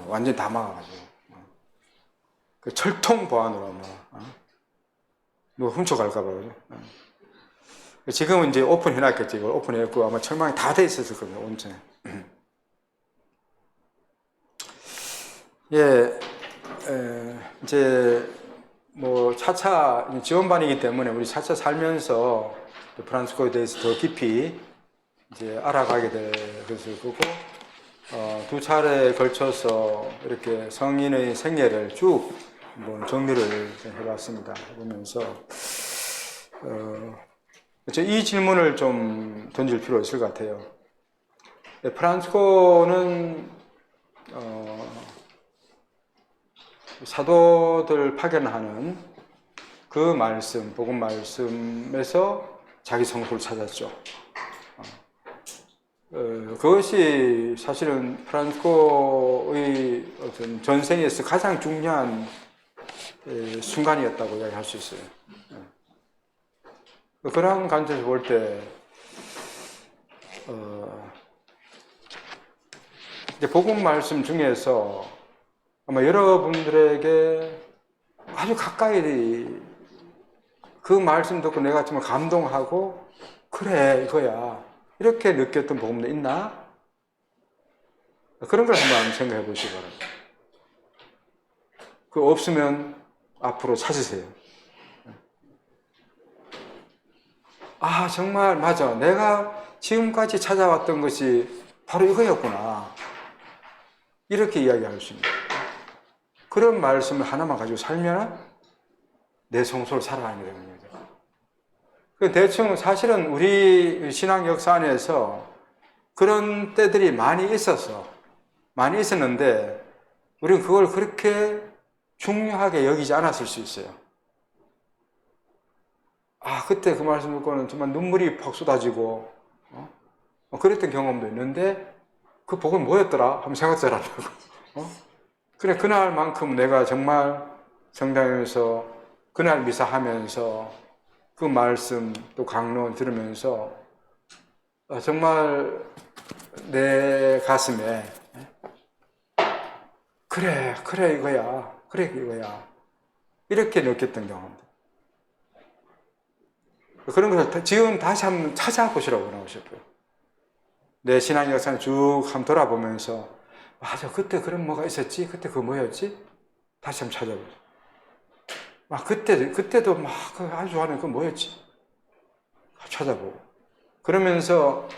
완전히 다 막아가지고 그 철통 보안으로 뭐 훔쳐갈까봐 그죠. 지금은 이제 오픈해놨겠지. 이걸 오픈했고 아마 철망이 다 돼 있었을 겁니다. 온천에. 예, 이제 뭐 차차 지원반이기 때문에 우리 차차 살면서 프란치스코에 대해서 더 깊이 이제 알아가게 될 것을 보고 두 차례에 걸쳐서 이렇게 성인의 생애를 쭉 한번 정리를 해봤습니다. 해보면서 이 질문을 좀 던질 필요가 있을 것 같아요. 프란치스코는 사도들 파견하는 그 말씀, 복음 말씀에서 자기 성소를 찾았죠. 그것이 사실은 프란치스코의 어떤 전생에서 가장 중요한 순간이었다고 이야기할 수 있어요. 그런 관점에서 볼 때, 복음 말씀 중에서 아마 여러분들에게 아주 가까이 그 말씀 듣고 내가 정말 감동하고, 그래, 이거야. 이렇게 느꼈던 복음도 있나? 그런 걸 한번 생각해 보시기 바랍니다. 그 없으면 앞으로 찾으세요. 아, 정말 맞아. 내가 지금까지 찾아왔던 것이 바로 이거였구나. 이렇게 이야기할 수 있는 그런 말씀을 하나만 가지고 살면 내 성소를 살아가게 되는 거죠. 대충 사실은 우리 신앙 역사 안에서 그런 때들이 많이 있었는데 우리는 그걸 그렇게 중요하게 여기지 않았을 수 있어요. 아, 그때 그 말씀 듣고는 정말 눈물이 팍 쏟아지고 그랬던 경험도 있는데 그 복은 뭐였더라? 하면 생각 잘 안 나고 그래, 그날만큼 내가 정말 성당에서 그날 미사하면서 그 말씀 또 강론 들으면서 정말 내 가슴에 그래 이거야 이렇게 느꼈던 경험들. 그런 것을 지금 다시 한번 찾아보시라고 하고 싶어요. 내 신앙 역사를 쭉 한번 돌아보면서 맞아, 그때 그런 뭐가 있었지? 그때 그거 뭐였지? 다시 한번 찾아보세요. 그때도 막 아주 좋아하는 그거 뭐였지? 찾아보고. 그러면서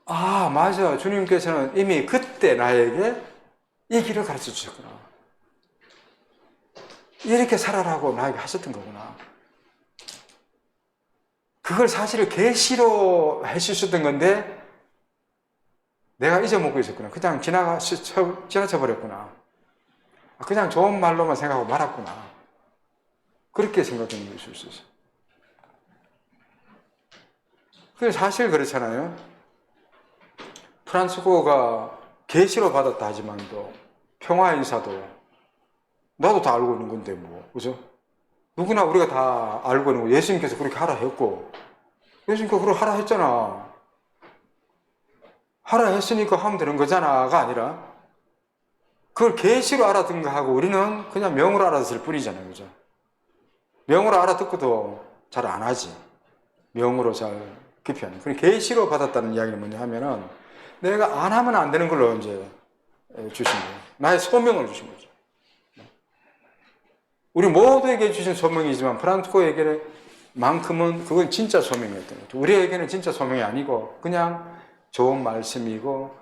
아, 맞아. 주님께서는 이미 그때 나에게 이 길을 가르쳐 주셨구나. 이렇게 살아라고 나에게 하셨던 거구나. 그걸 사실 계시로 해주셨던 건데 내가 잊어먹고 있었구나. 그냥 지나쳐 버렸구나. 그냥 좋은 말로만 생각하고 말았구나. 그렇게 생각하는 것일 수 있어요. 그게 사실 그렇잖아요. 프란치스코가 계시로 받았다 하지만도 평화 인사도 나도 다 알고 있는 건데 뭐, 그죠? 누구나 우리가 다 알고 있는 거. 예수님께서 그렇게 하라 했고 예수님께서 그렇게 하라 했잖아. 하라 했으니까 하면 되는 거잖아가 아니라 그걸 계시로 알아듣는 거하고 우리는 그냥 명으로 알아듣을 뿐이잖아요, 그죠? 명으로 알아듣고도 잘 안 하지. 명으로 잘 깊이 하는. 그럼 계시로 받았다는 이야기는 뭐냐 하면은 내가 안 하면 안 되는 걸로 이제 주신 거예요. 나의 소명을 주신 거죠. 우리 모두에게 주신 소명이지만 프란치스코에게만큼은 그건 진짜 소명이었던 거죠. 우리에게는 진짜 소명이 아니고 그냥 좋은 말씀이고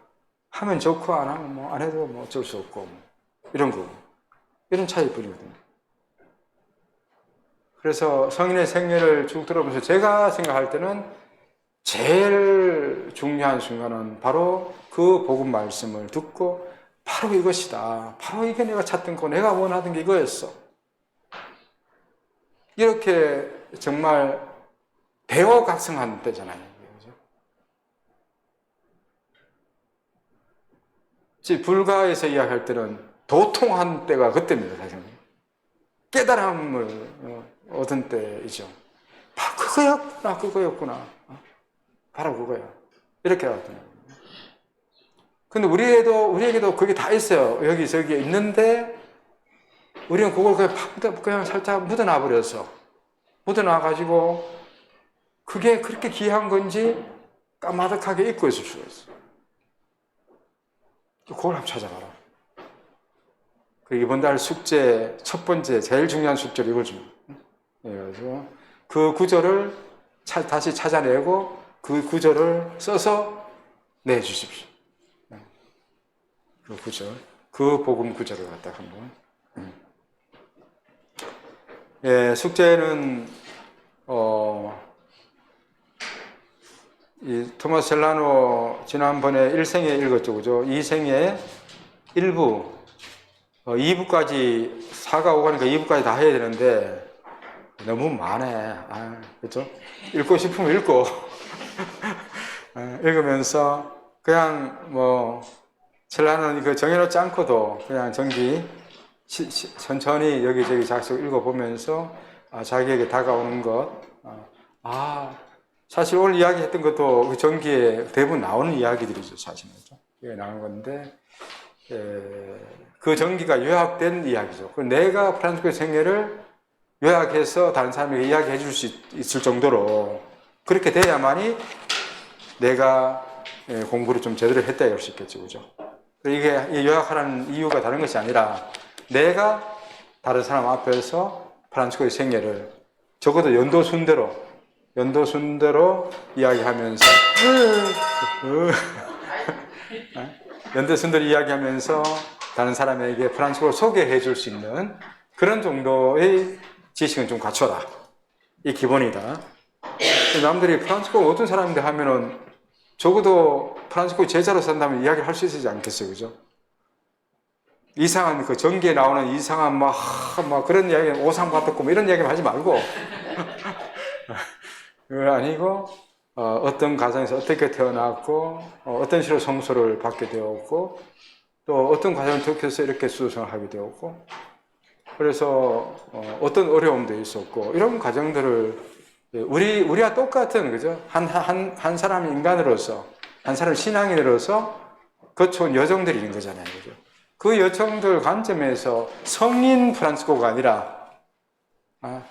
하면 좋고 안 하면 뭐 안 해도 뭐 어쩔 수 없고 뭐 이런 거, 이런 차이뿐이거든요. 그래서 성인의 생애를 쭉 들어보면서 제가 생각할 때는 제일 중요한 순간은 바로 그 복음 말씀을 듣고 바로 이것이다. 바로 이게 내가 찾던 거, 내가 원하던 게 이거였어. 이렇게 정말 대호각성한 때잖아요. 그죠? 불가에서 이야기할 때는 도통한 때가 그때입니다, 사실. 깨달음을 얻은 때이죠. 바로 그거였구나. 바로 그거야. 이렇게 하거든요. 근데 우리에게도 그게 다 있어요. 여기저기 있는데, 우리는 그걸 그냥 살짝 묻어놔버려서, 묻어놔가지고, 그게 그렇게 귀한 건지 까마득하게 잊고 있을 수가 있어요. 그걸 한번 찾아봐라. 이번 달 숙제 첫 번째, 제일 중요한 숙제를 이걸 줍니다. 그래서 그 구절을 다시 찾아내고 그 구절을 써서 내주십시오. 그 구절, 그 복음 구절을 갖다 한번. 예, 숙제는 이 토마스 셀라노 지난번에 1생에 읽었죠, 그죠? 2생에 1부, 2부까지 4가 5가니까 2부까지 다 해야 되는데 너무 많네. 그렇죠? 읽고 싶으면 읽고 읽으면서 그냥 뭐 셀라노는 그 정해놓지 않고도 그냥 천천히 여기저기 작성 읽어보면서 자기에게 다가오는 것. 사실 오늘 이야기했던 것도 그 전기에 대부분 나오는 이야기들이죠, 사실은. 이게 나오는 건데 그 전기가 요약된 이야기죠. 내가 프란치스코의 생애를 요약해서 다른 사람에게 이야기해 줄 수 있을 정도로 그렇게 돼야만이 내가 공부를 좀 제대로 했다 할 수 있겠죠, 그죠? 이게 요약하라는 이유가 다른 것이 아니라 내가 다른 사람 앞에서 프란치스코의 생애를 적어도 연도순대로 이야기하면서 연도순대로 이야기하면서 다른 사람에게 프란치스코를 소개해 줄 수 있는 그런 정도의 지식은 좀 갖춰라. 이 기본이다. 남들이 프란치스코가 어떤 사람인데 하면은 적어도 프란치스코의 제자로 산다면 이야기를 할 수 있지 않겠어요, 그죠? 이상한 그 전기에 나오는 이상한 막 그런 이야기, 오상 받았고 뭐 이런 이야기만 하지 말고 그거 아니고 어떤 가정에서 어떻게 태어났고 어떤 식으로 성소를 받게 되었고 또 어떤 과정을 통해서 이렇게 수도생활을 하게 되었고 그래서 어떤 어려움도 있었고 이런 과정들을 우리와 똑같은 그죠? 한 사람 인간으로서 한 사람 신앙인으로서 거쳐온 여정들이 있는 거잖아요, 그죠? 그 여정들 관점에서 성인 프란치스코가 아니라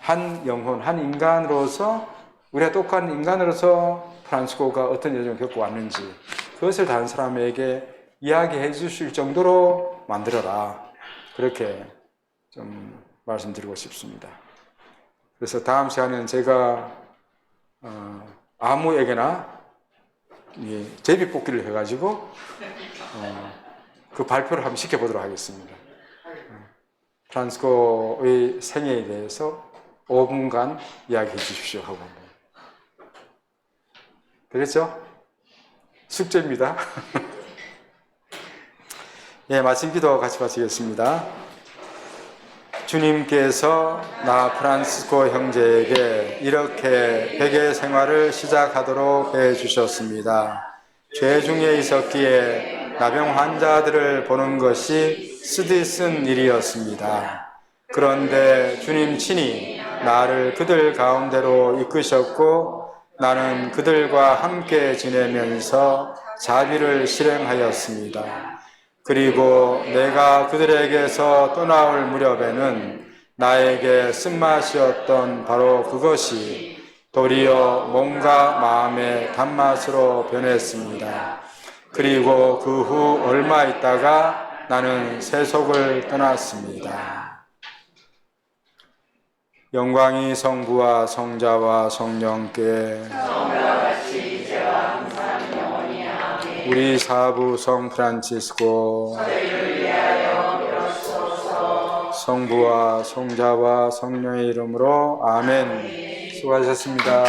한 영혼, 한 인간으로서 우리가 똑같은 인간으로서 프란치스코가 어떤 여정을 겪고 왔는지 그것을 다른 사람에게 이야기해 주실 정도로 만들어라. 그렇게 좀 말씀드리고 싶습니다. 그래서 다음 시간에는 제가 아무에게나 제비뽑기를 해가지고 그 발표를 한번 시켜보도록 하겠습니다. 프란치스코의 생애에 대해서 5분간 이야기해 주십시오 하고 되겠죠? 숙제입니다. 예, 마침 기도 같이 마치겠습니다. 주님께서 나 프란치스코 형제에게 이렇게 회개 생활을 시작하도록 해주셨습니다. 죄 중에 있었기에 나병 환자들을 보는 것이 쓰디쓴 일이었습니다. 그런데 주님 친히 나를 그들 가운데로 이끄셨고 나는 그들과 함께 지내면서 자비를 실행하였습니다. 그리고 내가 그들에게서 떠나올 무렵에는 나에게 쓴맛이었던 바로 그것이 도리어 몸과 마음의 단맛으로 변했습니다. 그리고 그 후 얼마 있다가 나는 세속을 떠났습니다. 영광이 성부와 성자와 성령께 우리 사부 성 프란치스코 성부와 성자와 성령의 이름으로 아멘. 수고하셨습니다.